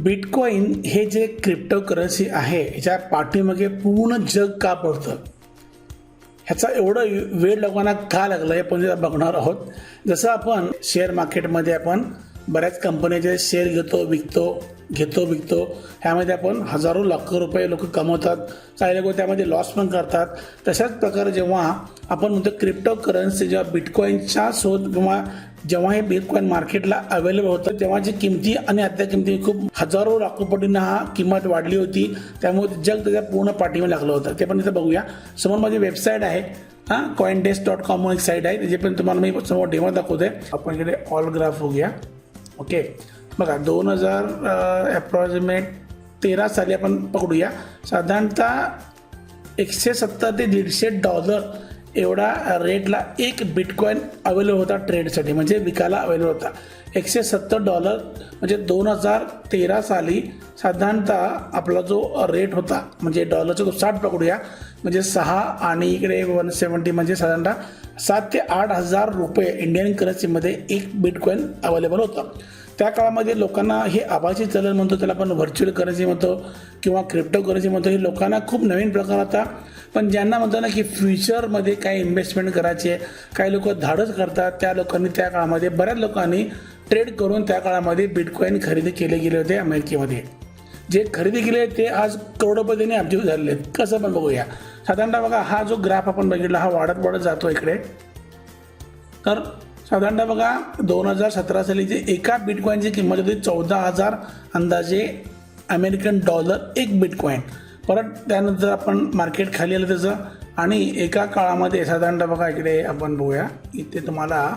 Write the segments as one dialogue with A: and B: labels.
A: Bitcoin हे जे cryptocurrency आहे ह्याच्या पाठीमागे पूर्ण जग का पडतं, ह्याचा एवढं वेळ लोकांना का लागलं हे पण बघणार आहोत. जसं आपण शेअर मार्केटमध्ये आपण बऱ्याच कंपन्याचे शेअर घेतो विकतो ह्यामध्ये आपण हजारो लाखो रुपये लोक कमवतात, काही लोक त्यामध्ये लॉस पण करतात. तशाच प्रकारे जेव्हा आपण म्हणतो क्रिप्टोकरन्सी जेव्हा बिटकॉईनच्या शोध किंवा जेव्हा हे बिटकॉईन मार्केटला अवेलेबल होतं तेव्हाची किमती आणि आत्ता किमती खूप हजारो लाखो पटीनं हा किंमत वाढली होती. त्यामुळे जग त्याच्या पूर्ण पाठीवर लागलं होतं. ते पण इथं बघूया. समोर माझी वेबसाईट आहे coindesk.com म्हणून एक साईट आहे, त्याची पण तुम्हाला मी समोर डेमो दाखवतोय. आपण इकडे ऑल ग्राफ बघूया. ओके बघा 2000 अप्रॉक्सिमेट 13 साली आपण पकडूया. साधारणतः 170 ते $150 एवढा रेटला एक बिटकॉइन अवेलेबल होता ट्रेडसाठी, म्हणजे विकायला अवेलेबल होता. $170 म्हणजे 2013 साली साधारणतः आपला जो रेट होता म्हणजे डॉलरचा 60 पकडूया, म्हणजे 6 आणि इकडे 170 म्हणजे साधारणतः 7 ते 8 हजार रुपये इंडियन करन्सीमध्ये एक बिटकॉइन अवेलेबल होता. त्या काळामध्ये लोकांना हे आभासी चलन म्हणतो, त्याला आपण व्हर्च्युअल करन्सी म्हणतो किंवा क्रिप्टो करन्सी म्हणतो, हे लोकांना खूप नवीन प्रकार होता. पण ज्यांना म्हणतो ना की फ्युचरमध्ये काही इन्व्हेस्टमेंट करायची आहे, काही लोक धाडस करतात, त्या लोकांनी त्या काळामध्ये बऱ्याच लोकांनी ट्रेड करून त्या काळामध्ये बिटकॉइन खरेदी केले गेले होते अमेरिकेमध्ये. जे खरेदी केले ते आज करोडोपतीने अब्ज झालेले आहेत. कसं पण बघूया. साधारणतः बघा हा जो ग्राफ आपण बघितला हा वाढत जातो इकडे. तर साधारणतः बघा 2017 साली जे एका बिटकॉईनची किंमत होती 14,000 अंदाजे अमेरिकन डॉलर एक बिटकॉईन. परत त्यानंतर आपण मार्केट खाली आलं त्याचं, आणि एका काळामध्ये साधारणतः बघा इकडे आपण बघूया. इथे तुम्हाला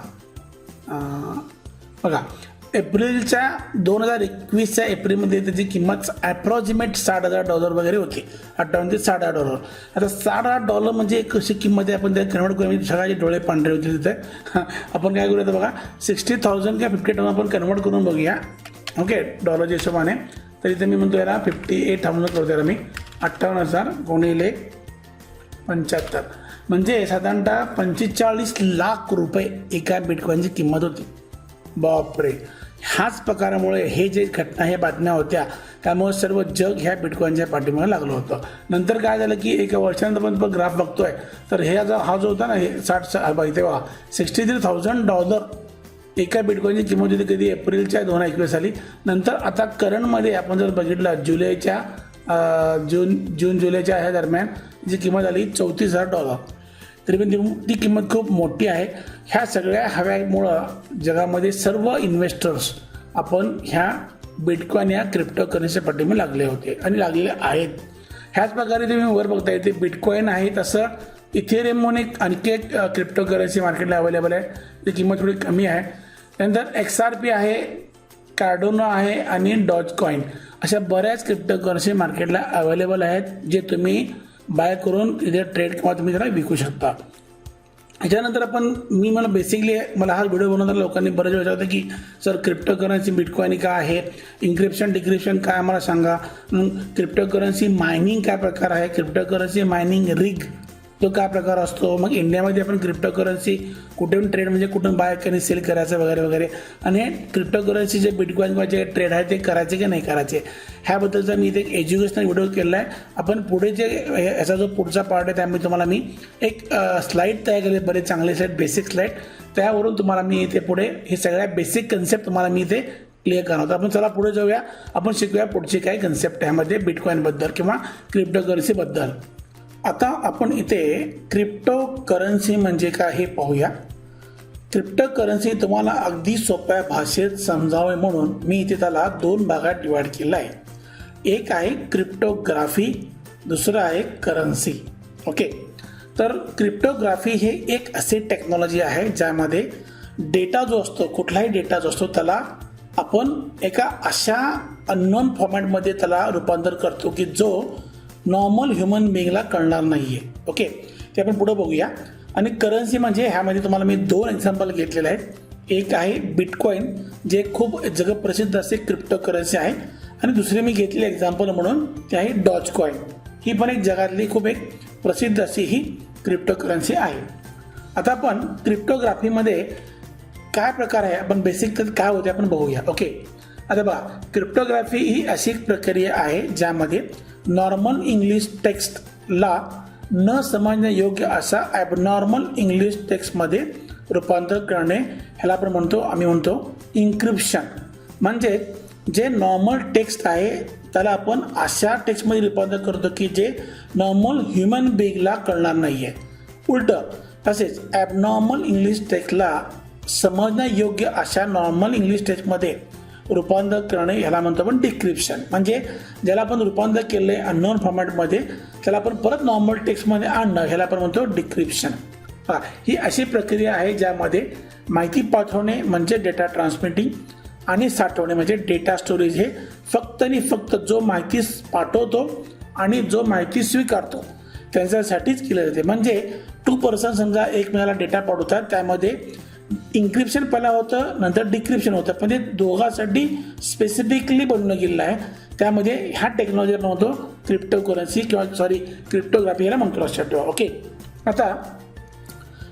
A: बघा एप्रिलच्या 2021च्या एप्रिलमध्ये त्याची किंमत अप्रॉक्सिमेट $60,000 वगैरे होती. 58 ते $60,000. आता $60,000 म्हणजे कशी किंमत आहे आपण त्या कन्वर्ट करू, सगळ्याचे डोळे पांढरे होते तिथे. आपण काय करूया बघा 60,000 किंवा 50,000 आपण कन्वर्ट करून बघूया. ओके डॉलरच्या हिशोबाने. तर इथे मी म्हणतो याला 58,000 करतो याला मी. 58,000 गुणिले 75 म्हणजे साधारणतः 45 लाख रुपये एका बिटकॉईनची किंमत होती. बापरे. ह्याच प्रकारामुळे हे जे घटना हे बातम्या होत्या त्यामुळे सर्व जग ह्या बिटकॉईनच्या पाठीमागे लागलं होतं. नंतर काय झालं की एका वर्षानंतर पण ग्राफ बघतोय तर हे हा जो होता ना हे 60 तेव्हा $63,000 एका बिटकॉईनची किंमत होती कधी एप्रिलच्या 2021 साली. नंतर आता करंटमध्ये आपण जर बघितलं जून जुलैच्या ह्या दरम्यान जी किंमत आली $34,000. तरी पण ती किंमत खूप मोठी आहे. ह्या सगळ्या हव्यामुळं जगामध्ये सर्व इन्व्हेस्टर्स आपण ह्या बिटकॉइन या क्रिप्टो करन्सीच्या पाठीमागे लागले होते आणि लागलेले आहेत. ह्याच प्रकारे तुम्ही वर बघता येते बिटकॉइन आहे, तसं इथेरियम म्हणून आणखी एक क्रिप्टो करन्सी मार्केटला अवेलेबल आहे. ती किंमत थोडी कमी आहे. त्यानंतर XRP आहे, कार्डोनो आहे आणि डॉजकॉइन अशा बऱ्याच क्रिप्टो करन्सी मार्केटला अवेलेबल आहेत, जे तुम्ही बाय करून तिथे ट्रेड किंवा तुम्ही त्याला विकू शकता. ह्याच्यानंतर मला बेसिकली हा व्हिडिओ बनवताना लोकांनी बरेच वेळ विचारलं की सर क्रिप्टो करन्सी बिटकॉइन काय आहे, इन्क्रिप्शन डिक्रिप्शन काय आम्हाला सांगा. क्रिप्टो करन्सी मायनिंग काय प्रकार आहे, क्रिप्टो करन्सी मायनिंग रिग तो काय प्रकार असतो, मग इंडियामध्ये आपण क्रिप्टो करन्सी कुठून ट्रेड म्हणजे कुठून बाय आणि सेल करायचं वगैरे वगैरे, आणि क्रिप्टो करन्सी जे बिटकॉइन जे ट्रेड आहे ते करायचे की नाही करायचे ह्याबद्दलचा मी इथे एक एज्युकेशनल व्हिडिओ केला आहे. आपण पुढे जे याचा जो पुढचा पार्ट आहे त्यामध्ये तुम्हाला मी एक स्लाईड तयार केली, बरेच चांगले स्लाईड, बेसिक स्लाईड, त्यावरून तुम्हाला मी इथे पुढे हे सगळ्या बेसिक कन्सेप्ट तुम्हाला मी इथे क्लिअर करणार. आपण चला पुढे जाऊया. आपण शिकूया पुढची काय कन्सेप्ट ह्यामध्ये बिटकॉइनबद्दल किंवा क्रिप्टो करन्सीबद्दल. आता आपण इथे क्रिप्टो करन्सी म्हणजे काय हे पाहूया. क्रिप्टो करन्सी तुम्हाला अगदी सोप्या भाषेत समजावे म्हणून मी इथे त्याला 2 भागात डिवाइड केला आहे. एक आहे क्रिप्टोग्राफी, दुसरं आहे करन्सी. ओके, तर क्रिप्टोग्राफी हे एक असे टेक्नॉलॉजी आहे ज्यामध्ये डेटा जो असतो, कुठलाही डेटा जो असतो त्याला आपण एका अशा अननोन फॉर्मॅटमध्ये त्याला रूपांतर करतो की जो नॉर्मल ह्युमन बिंगला कळणार नाहीये. ओके, ते आपण पुढे बघूया. आणि करन्सी म्हणजे ह्यामध्ये तुम्हाला मी 2 एक्झाम्पल घेतलेले आहेत. एक आहे बिटकॉइन जे खूप जगप्रसिद्ध असे क्रिप्टो करन्सी आहे, आणि दुसरे मी घेतलेले एक्झाम्पल म्हणून ते आहे डॉजकॉइन. ही पण एक जगातली खूप एक प्रसिद्ध अशी ही क्रिप्टो करन्सी आहे. आता आपण क्रिप्टोग्राफीमध्ये काय प्रकार आहे, आपण बेसिक तर काय होते आपण बघूया. ओके, आता बघा, क्रिप्टोग्राफी ही अशी एक प्रक्रिया आहे ज्यामध्ये नॉर्मल इंग्लिश टेक्स्टला न समजण्यायोग्य असा ॲबनॉर्मल इंग्लिश टेक्स्टमध्ये रूपांतर करणे, ह्याला आपण आम्ही म्हणतो इन्क्रिप्शन. म्हणजे जे नॉर्मल टेक्स्ट आहे त्याला आपण अशा टेक्स्टमध्ये रूपांतर करतो की जे नॉर्मल ह्युमन बिईंगला कळणार नाही आहे. उलटं तसेच ॲबनॉर्मल इंग्लिश टेक्स्टला समजण्यायोग्य अशा नॉर्मल इंग्लिश टेक्स्टमध्ये रूपांतर करणे, ह्याला म्हणतो आपण डिक्रिप्शन. म्हणजे ज्याला आपण रूपांतर केले अननोन फॉर्मॅटमध्ये त्याला आपण परत नॉर्मल टेक्स्टमध्ये आणणं, ह्याला आपण म्हणतो डिक्रिप्शन. ही अशी प्रक्रिया आहे ज्यामध्ये माहिती पाठवणे म्हणजे डेटा ट्रान्समिटिंग आणि साठवणे म्हणजे डेटा स्टोरेज, हे फक्त आणि फक्त जो माहिती पाठवतो आणि जो माहिती स्वीकारतो त्यांच्यासाठीच केले जाते. म्हणजे 2 पर्सन समजा एकमेकाला डेटा पाठवतात, त्यामध्ये इन्क्रिप्शन पहिला होतं, नंतर डिक्रिप्शन होतं, पण ते दोघांसाठी स्पेसिफिकली बनवलं गेलेलं आहे. त्यामध्ये ह्या टेक्नॉलॉजीला म्हणतो क्रिप्टोकरन्सी क्रिप्टोग्राफी याला म्हणतो, लक्षात ठेवा. ओके, आता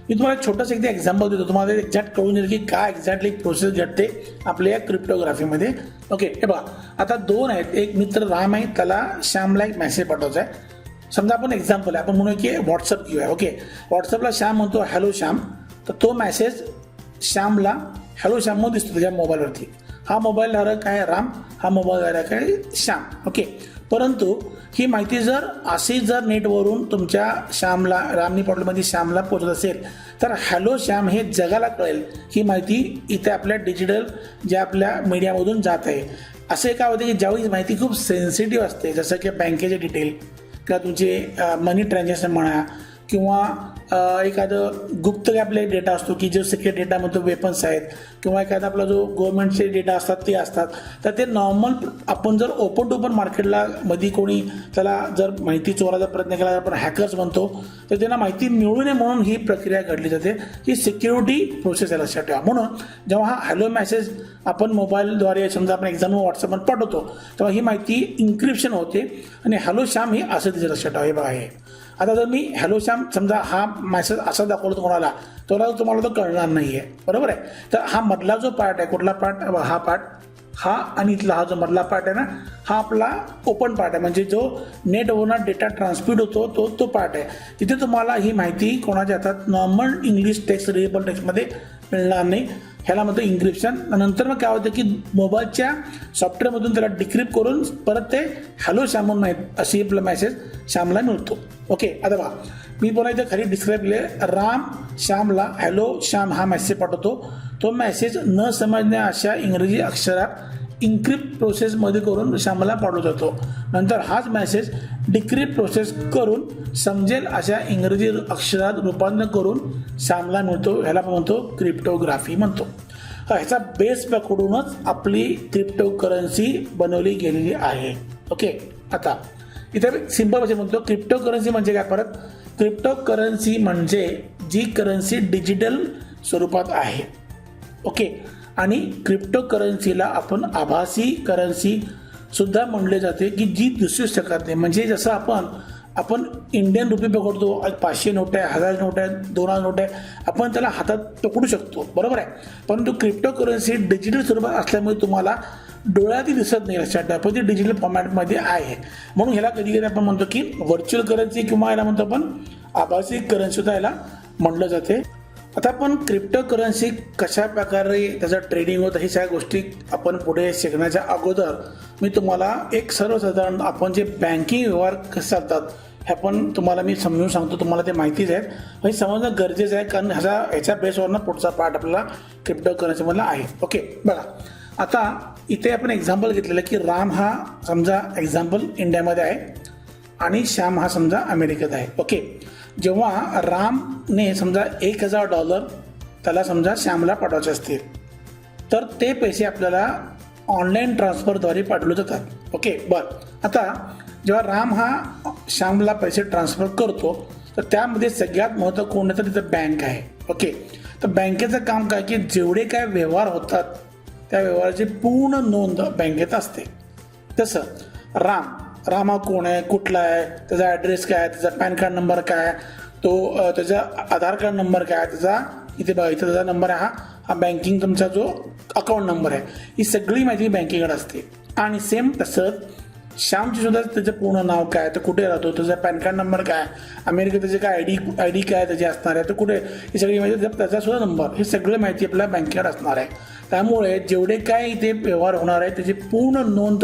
A: मी तुम्हाला छोटंसं एकदा एक्झाम्पल देतो, तुम्हाला एक्झॅक्ट कळून येईल की काय एक्झॅक्टली प्रोसेस घडते आपल्या या क्रिप्टोग्राफीमध्ये. ओके, हे बघा, आता 2 आहेत. एक मित्र राम आहे, त्याला श्यामला एक मेसेज पाठवायचा आहे. समजा आपण एक्झाम्पल आहे, आपण म्हणूया की व्हॉट्सअप घेऊया. ओके, व्हॉट्सअपला श्याम म्हणतो हॅलो श्याम, तर तो मेसेज श्यामला हॅलो श्याम म्हणून दिसतो त्याच्या मोबाईलवरती. हा मोबाईल धारक आहे राम, हा मोबाईल धारक आहे श्याम. ओके, परंतु ही माहिती जर नेटवरून तुमच्या श्यामला, रामनी पाठवल्यामध्ये श्यामला पोहोचत असेल तर हॅलो श्याम हे जगाला कळेल ही माहिती इथे आपल्या डिजिटल ज्या आपल्या मीडियामधून जात आहे. असे काय होते की ज्यावेळी माहिती खूप सेन्सिटिव्ह असते, जसं की बँकेचे डिटेल किंवा तुमचे मनी ट्रान्झॅक्शन म्हणा, किंवा एखादं गुप्त आपले डेटा असतो की जो सिक्रेट डेटामध्ये वेपन्स आहेत, किंवा एखादा आपला जो गव्हर्नमेंटचे डेटा असतात ते असतात, तर ते नॉर्मल आपण जर ओपन टू ओपन मार्केटला मध्ये कोणी त्याला जर माहिती चोराचा प्रयत्न केला, आपण हॅकर्स म्हणतो, तर त्यांना माहिती मिळू नये म्हणून ही प्रक्रिया घडली जाते. ही सिक्युरिटी प्रोसेस आहे, लक्षात ठेवा. म्हणून जेव्हा हा हॅलो मेसेज आपण मोबाईलद्वारे समजा आपण एक्झाम व्हॉट्सअपवर पाठवतो तेव्हा ही माहिती इन्क्रिप्शन होते आणि हॅलो श्याम ही असं तिथे, लक्षात ठेवा. हे बघा, हे आता जर मी हॅलो श्याम समजा हा मेसेज असा दाखवला तुम्हाला तुम्हाला तो कळणार नाही आहे, बरोबर आहे. तर हा मधला जो पार्ट आहे, कुठला पार्ट, हा पार्ट, हा आणि इथला हा जो मधला पार्ट आहे ना, हा आपला ओपन पार्ट आहे. म्हणजे जो नेटवरून डेटा ट्रान्समिट होतो तो पार्ट आहे. तिथे तुम्हाला ही माहिती कोणाच्या हातात नॉर्मल इंग्लिश टेक्स्ट रिडेबल टेक्स्टमध्ये मिळणार नाही, ह्याला म्हणतो इन्क्रिप्शन. नंतर मग काय होतं की मोबाईलच्या सॉफ्टवेअरमधून त्याला डिक्रिप्ट करून परत ते हॅलो श्याम म्हणून अशी आपला मेसेज श्यामला मिळतो. ओके, आता बघा, मी पुन्हा इथे खाली डिस्क्राईब केले, राम श्यामला हॅलो श्याम हा मेसेज पाठवतो. तो मेसेज न समजण्या अशा इंग्रजी अक्षरात इन्क्रिप्ट प्रोसेसमध्ये करून श्यामला पाठवला जातो. नंतर हाच मेसेज डिक्रिप्ट प्रोसेस करून समजेल अशा इंग्रजी अक्षरात रूपांतर करून श्यामला मिळतो. ह्याला म्हणतो क्रिप्टोग्राफी म्हणतो. ह्याचा बेस पकडूनच आपली क्रिप्टोकरन्सी बनवली गेलेली आहे. ओके, आता इथे सिंपल भाषेत म्हणतो क्रिप्टोकरन्सी म्हणजे काय. परत, क्रिप्टोकरन्सी म्हणजे जी करन्सी डिजिटल स्वरूपात आहे. ओके, आणि क्रिप्टोकरन्सीला आपण आभासी करन्सी सुद्धा म्हणले जाते की जी दिसू शकत नाही. म्हणजे जसं आपण इंडियन रुपये पकडतो, 500 नोट आहे, 1000 नोट आहे, 2000 नोट आहे, आपण त्याला हातात पकडू शकतो, बरोबर आहे. परंतु क्रिप्टोकरन्सी डिजिटल स्वरूपात असल्यामुळे तुम्हाला डोळ्यातही दिसत नाही, लक्षात ठेवा, पण ती डिजिटल फॉर्मॅटमध्ये आहे. म्हणून ह्याला कधी कधी आपण म्हणतो की व्हर्च्युअल करन्सी किंवा याला म्हणतो आपण आभासी करन्सी सुद्धा याला म्हणलं जाते. आता आपण क्रिप्टोकरन्सी कशा प्रकारे त्याचं ट्रेडिंग होतं हे सगळ्या गोष्टी आपण पुढे शिकण्याच्या अगोदर मी तुम्हाला एक सर्वसाधारण आपण जे बँकिंग व्यवहार कसे चालतात हे आपण तुम्हाला मी समजून सांगतो. तुम्हाला ते माहितीच आहे, हे समजणं गरजेचं आहे, कारण ह्याच्या बेसवरनं पुढचा पार्ट आपल्याला क्रिप्टोकरन्सीमधला आहे. ओके, बघा, आता इथे आपण एक्झाम्पल घेतलेलं की राम हा समजा एक्झाम्पल इंडियामध्ये आहे आणि श्याम हा समजा अमेरिकेत आहे. ओके, जेव्हा रामने समजा $1000 त्याला समजा श्यामला पाठवायचे असतील तर ते पैसे आपल्याला ऑनलाईन ट्रान्सफरद्वारे पाठवले जातात. ओके, बरं, आता जेव्हा राम हा श्यामला पैसे ट्रान्सफर करतो तर त्यामध्ये सगळ्यात महत्त्वपूर्ण तर तिथं बँक आहे. ओके, तर बँकेचं काम काय की जेवढे काय व्यवहार होतात त्या व्यवहाराची पूर्ण नोंद बँकेत असते. तसं राम हा कोण आहे, कुठला आहे, त्याचा ॲड्रेस काय आहे, त्याचा पॅन कार्ड नंबर काय आहे, तो त्याचा आधार कार्ड नंबर काय आहे, त्याचा इथे बघा, इथं त्याचा नंबर आहे, हा बँकिंग तुमचा जो अकाउंट नंबर आहे, ही सगळी माहिती बँकेकडे असते. आणि सेम तसंच श्यामची सुद्धा त्याचं पूर्ण नाव काय, तर कुठे राहतो, त्याचा पॅन कार्ड नंबर काय, अमेरिकेत त्याचे काय आय डी काय त्याची असणार आहे, तर कुठे, ही सगळी माहिती, त्याचा सुद्धा नंबर, ही सगळी माहिती आपल्या बँकेकडे असणार आहे. त्यामुळे जेवढे काय इथे व्यवहार होणार आहे त्याची पूर्ण नोंद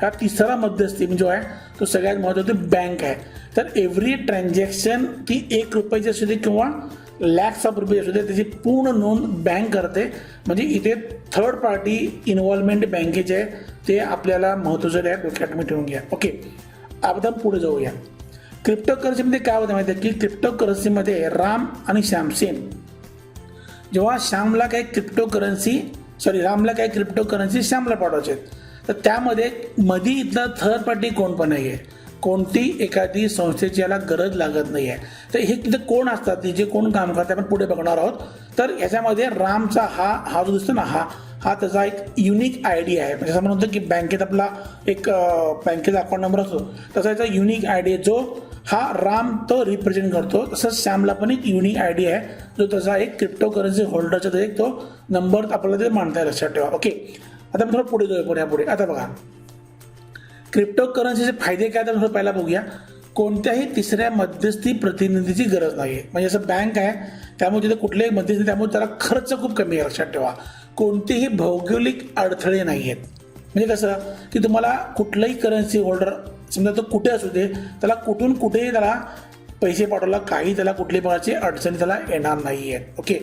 A: हा तिसरा मध्यस्थी जो आहे तो सगळ्यात महत्त्वाची बँक आहे. तर एव्हरी ट्रान्झॅक्शन ती 1 रुपयाची असू दे किंवा लॅक्स ऑफ रुपये असू दे, त्याची पूर्ण नोंद बँक करते. म्हणजे इथे थर्ड पार्टी इन्व्हॉल्वमेंट बँकेचे आहे, ते आपल्याला महत्त्वाचं आहे, डोक्यात तुम्ही ठेवून घ्या. ओके, आपण पुढे जाऊया. क्रिप्टो करन्सीमध्ये काय होतं माहिती आहे की क्रिप्टो करन्सीमध्ये राम आणि श्याम सेम. जेव्हा रामला काही क्रिप्टो करन्सी श्यामला पाठवायचे, तर त्यामध्ये मध्ये इथला थर्ड पार्टी कोण पण नाही आहे, कोणती एखादी संस्थेची याला गरज लागत नाही आहे. तर हे तिथे कोण असतात, जे कोण काम करतात आपण पुढे बघणार आहोत. तर याच्यामध्ये रामचा हा जो दिसतो ना, हा त्याचा एक युनिक आय डी आहे. म्हणजे असं म्हणतो की बँकेत आपला एक बँकेचा अकाउंट नंबर असतो, तसा याचा युनिक आय डी आहे, जो हा राम तो रिप्रेझेंट करतो. तसंच श्यामला पण एक युनिक आय डी आहे, जो त्याचा एक क्रिप्टो करन्सी होल्डरचा एक तो नंबर आपल्याला ते मानता येईल, लक्षात ठेवा. ओके, आता मी थोडं पुढे जाऊया पुढे. आता बघा क्रिप्टो करन्सीचे फायदे काय, तर पहिला बघूया. कोणत्याही तिसऱ्या मध्यस्थी प्रतिनिधीची गरज नाही. म्हणजे असं बँक आहे त्यामुळे तिथे कुठलेही मध्यस्थी, त्यामुळे त्याला खर्च खूप कमी आहे, लक्षात ठेवा. कोणतेही भौगोलिक अडथळे नाही आहेत. म्हणजे कसं की तुम्हाला कुठलाही करन्सी होल्डर समजा तो कुठे असू दे, त्याला कुठून कुठेही त्याला पैसे पाठवला, काही त्याला कुठल्याही प्रकारची अडचणी त्याला येणार नाही आहेत. ओके,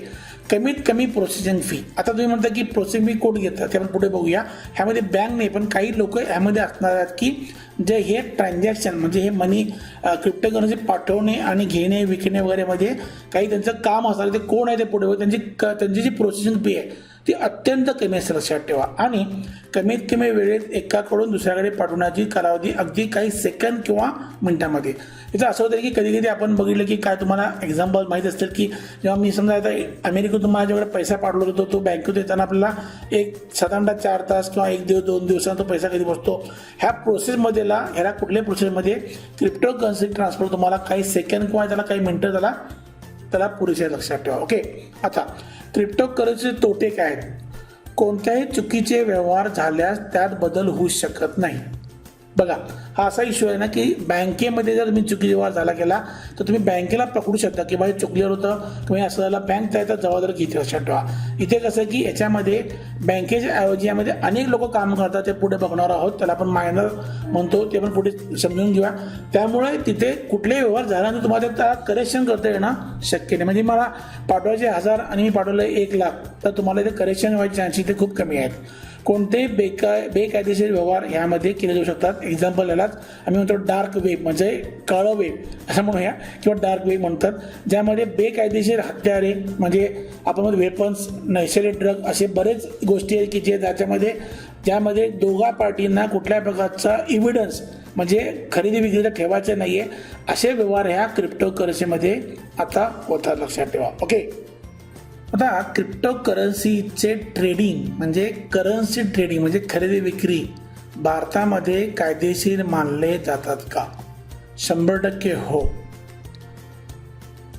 A: कमीत कमी प्रोसेसिंग फी. आता तुम्ही म्हणता की प्रोसेसिंग फी कोण घेतात, ते आपण पुढे बघूया. ह्यामध्ये बँक नाही, पण काही लोक ह्यामध्ये असणार आहेत की जे हे ट्रान्झॅक्शन म्हणजे हे मनी क्रिप्टो करन्सी पाठवणे आणि घेणे विकणे वगैरे मध्ये काही त्यांचं काम असणार, ते कोण आहे ते पुढे त्यांची जी प्रोसेसिंग फी आहे ती अत्यंत कमी असते, लक्षात ठेवा. आणि कमीत कमी वेळेत एकाकडून दुसऱ्याकडे पाठवण्याची कालावधी अगदी काही सेकंद किंवा मिनिटांमध्ये. इथं असं होतं की कधी कधी आपण बघितलं की काय तुम्हाला एक्झाम्पल माहीत असतील की जेव्हा मी समजा आता अमेरिकेतून माझ्याकडे पैसा पाठवला होतो, तो बँकेत येताना आपल्याला एक साधारणतः 4 तास किंवा 1 दिवस 2 दिवसांत तो पैसा कधी बसतो. ह्या प्रोसेसमध्ये ह्याला कुठल्याही प्रोसेसमध्ये क्रिप्टो करन्सी ट्रान्सफर तुम्हाला काही सेकंद किंवा त्याला काही मिनिटं त्याला पुरेसे, लक्षात ठेवा. ओके, आता क्रिप्टो करन्सीचे तोटे काय आहेत. कोणत्याही चुकीचे व्यवहार झाल्यास त्यात बदल होऊ शकत नाही. बघा, हा असा इश्यू आहे ना की बँकेमध्ये जर तुम्ही चुकीचा व्यवहार झाला केला तर तुम्ही बँकेला पकडू शकता की बाई चुकल्यावर होतं किंवा असं झालं, बँक त्याचा जबाबदारी घेते, लक्षात ठेवा. इथे कसं की याच्यामध्ये बँकेच्या ऐवजी यामध्ये अनेक लोक काम करतात, ते पुढे बघणार आहोत. त्याला आपण मायनर म्हणतो, ते पण पुढे समजून घेऊया. त्यामुळे तिथे कुठलेही व्यवहार झाल्यानंतर तुम्हाला त्याला करेक्शन करता येणं शक्य नाही. म्हणजे मला पाठवायचे 1000 आणि मी पाठवलं 1,00,000, तर तुम्हाला इथे करेक्शन व्हायचे चान्सेस इथे खूप कमी आहेत. कोणतेही बेकायदेशीर व्यवहार यामध्ये केले जाऊ शकतात. एक्झाम्पल यालाच आम्ही म्हणतो डार्क वेब, म्हणजे काळं वेब असं म्हणूया किंवा डार्क वेब म्हणतात, ज्यामध्ये बेकायदेशीर हत्यारे म्हणजे आपण वेपन्स, नैसर्गिक ड्रग असे बरेच गोष्टी आहेत की ज्यामध्ये दोघा पार्टींना कुठल्याही प्रकारचा इव्हिडन्स म्हणजे खरेदी विक्रीला ठेवायचं नाही आहे, असे व्यवहार ह्या क्रिप्टो करन्सीमध्ये आता होतात, लक्षात ठेवा. ओके, आता क्रिप्टो करन्सीचे ट्रेडिंग म्हणजे खरेदी विक्री भारतामध्ये कायदेशीर मानले जातात का? 100% हो.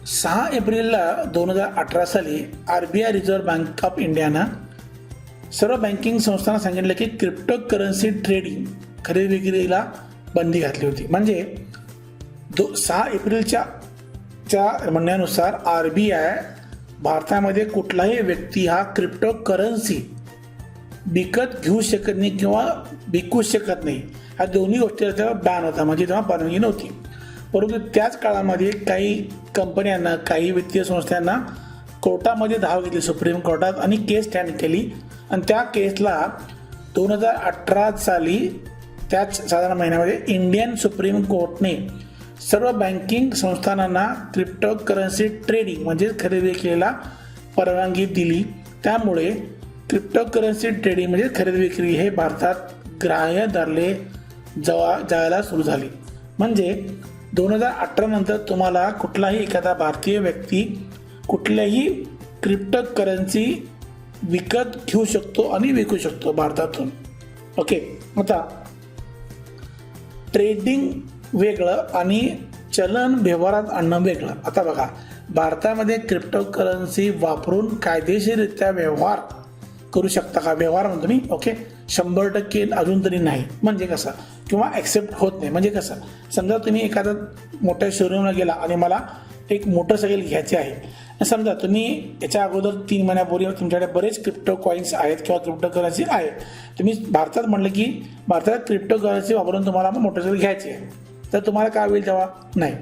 A: 6 एप्रिलला 2018 साली RBI रिझर्व्ह बँक ऑफ इंडियानं सर्व बँकिंग संस्थांना सांगितलं की क्रिप्टो करन्सी ट्रेडिंग खरेदी विक्रीला बंदी घातली होती. म्हणजे 6 एप्रिलच्या म्हणण्यानुसार RBI भारतामध्ये कुठलाही व्यक्ती हा क्रिप्टो करन्सी विकत घेऊ शकत नाही किंवा विकू शकत नाही, ह्या दोन्ही गोष्टी तेव्हा बॅन होता, म्हणजे तेव्हा परवानगी नव्हती. परंतु त्याच काळामध्ये काही कंपन्यांना, काही वित्तीय संस्थांना कोर्टामध्ये धाव घेतली, सुप्रीम कोर्टात, आणि केस स्टँड केली. आणि त्या केसला 2018 साली त्याच साधारण महिन्यामध्ये इंडियन सुप्रीम कोर्टने सर्व बँकिंग संस्थांना क्रिप्टो करन्सी ट्रेडिंग म्हणजे खरेदी विक्रीला परवानगी दिली. त्यामुळे क्रिप्टो करन्सी ट्रेडिंग म्हणजे खरेदी विक्री हे भारतात ग्राह्य धरले जायला सुरू झाली. म्हणजे 2018 नंतर तुम्हाला कुठलाही एखादा भारतीय व्यक्ती कुठल्याही क्रिप्टो करन्सी विकत घेऊ शकतो आणि विकू शकतो भारतातून. ओके, आता ट्रेडिंग वेगळं आणि चलन व्यवहारात आणणं वेगळं. आता बघा, भारतामध्ये क्रिप्टोकरन्सी वापरून कायदेशीररित्या व्यवहार करू शकता का? व्यवहार म्हणतो मी, ओके. 100% अजून तरी नाही. म्हणजे कसं, किंवा ॲक्सेप्ट होत नाही. म्हणजे कसं, समजा तुम्ही एखाद्या मोठ्या शोरूमला गेला आणि मला एक मोटरसायकल घ्यायची आहे. समजा तुम्ही याच्या अगोदर 3 महिन्यापूर्वी तुमच्याकडे बरेच क्रिप्टो कॉईन्स आहेत किंवा क्रिप्टोकरन्सी आहे. तुम्ही भारतात म्हटलं की भारतात क्रिप्टोकरन्सी वापरून तुम्हाला मोटरसायकल घ्यायची आहे, तर तुम्हाला काय होईल तेव्हा? नाही.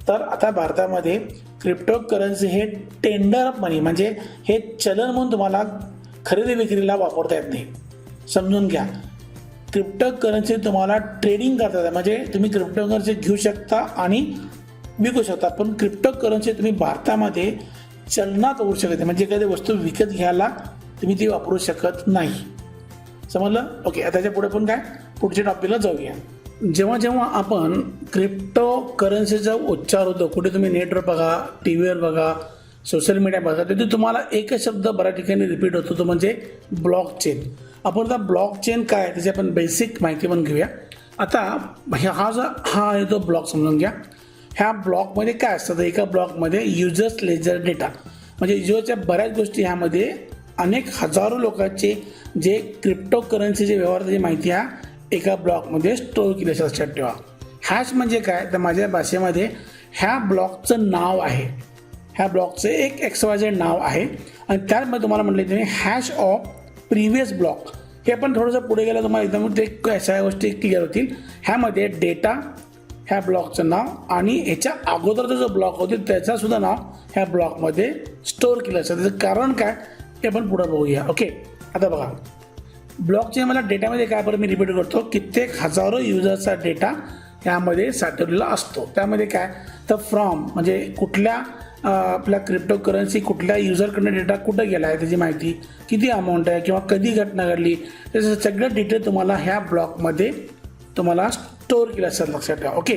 A: तर आता भारतामध्ये क्रिप्टोकरन्सी हे टेंडर मनी, म्हणजे हे चलन म्हणून तुम्हाला खरेदी विक्रीला वापरता येत नाही. समजून घ्या, क्रिप्टोकरन्सी तुम्हाला ट्रेडिंग करता येते. म्हणजे तुम्ही क्रिप्टोकरन्सी घेऊ शकता आणि विकू शकता, पण क्रिप्टोकरन्सी तुम्ही भारतामध्ये चलनात वापरू शकत नाही. म्हणजे एखादी वस्तू विकत घ्यायला तुम्ही ती वापरू शकत नाही. समजलं? ओके. आता त्याच्या पुढे पण काय, पुढच्या टॉपिकला जाऊया. जेव्हा जेव्हा आपण क्रिप्टोकरन्सीचा उच्चार होतो, कुठे तुम्ही नेटवर बघा, टी व्हीवर बघा, सोशल मीडिया बघा, तिथे तुम्हाला एकच शब्द बऱ्याच ठिकाणी रिपीट होतो, तो म्हणजे ब्लॉकचेन. आपण आता ब्लॉकचेन काय त्याची आपण बेसिक माहिती पण घेऊया. आता हा आहे तो ब्लॉक, समजून घ्या. ह्या ब्लॉकमध्ये काय असतं, एका ब्लॉकमध्ये युजर्स लेजर डेटा, म्हणजे युजरच्या बऱ्याच गोष्टी, ह्यामध्ये अनेक हजारो लोकांचे जे क्रिप्टोकरन्सीचे व्यवहाराची माहिती ह्या एका ब्लॉकमध्ये स्टोअर केली लक्षात ठेवा. हॅश म्हणजे काय, तर माझ्या भाषेमध्ये ह्या ब्लॉकचं नाव आहे, ह्या ब्लॉकचं एक XYZ नाव आहे. आणि त्यामध्ये तुम्हाला म्हटलं तुम्ही हॅश ऑफ प्रिव्हियस ब्लॉक. हे पण थोडंसं पुढे गेलं तुम्हाला एकदम ते अशा गोष्टी क्लिअर होतील. ह्यामध्ये डेटा, ह्या ब्लॉकचं नाव आणि ह्याच्या अगोदरचा जो ब्लॉक होते त्याचा सुद्धा नाव ह्या ब्लॉकमध्ये स्टोअर केलं असतं. त्याचं कारण काय हे पण पुढे बघूया. ओके. आता बघा, ब्लॉकचेन मला डेटामध्ये काय, बरं मी रिपीट करतो, कित्येक हजारो युजर्सचा डेटा ह्यामध्ये साठवलेला असतो. त्यामध्ये काय, तर फ्रॉम म्हणजे कुठल्या आपल्या क्रिप्टोकरन्सी कुठल्या युजरकडनं डेटा कुठं गेला आहे त्याची माहिती, किती अमाऊंट आहे किंवा कधी घटना घडली, त्याचं सगळं डिटेल तुम्हाला ह्या ब्लॉकमध्ये तुम्हाला स्टोअर केलं असेल, लक्षात ठेवा. ओके.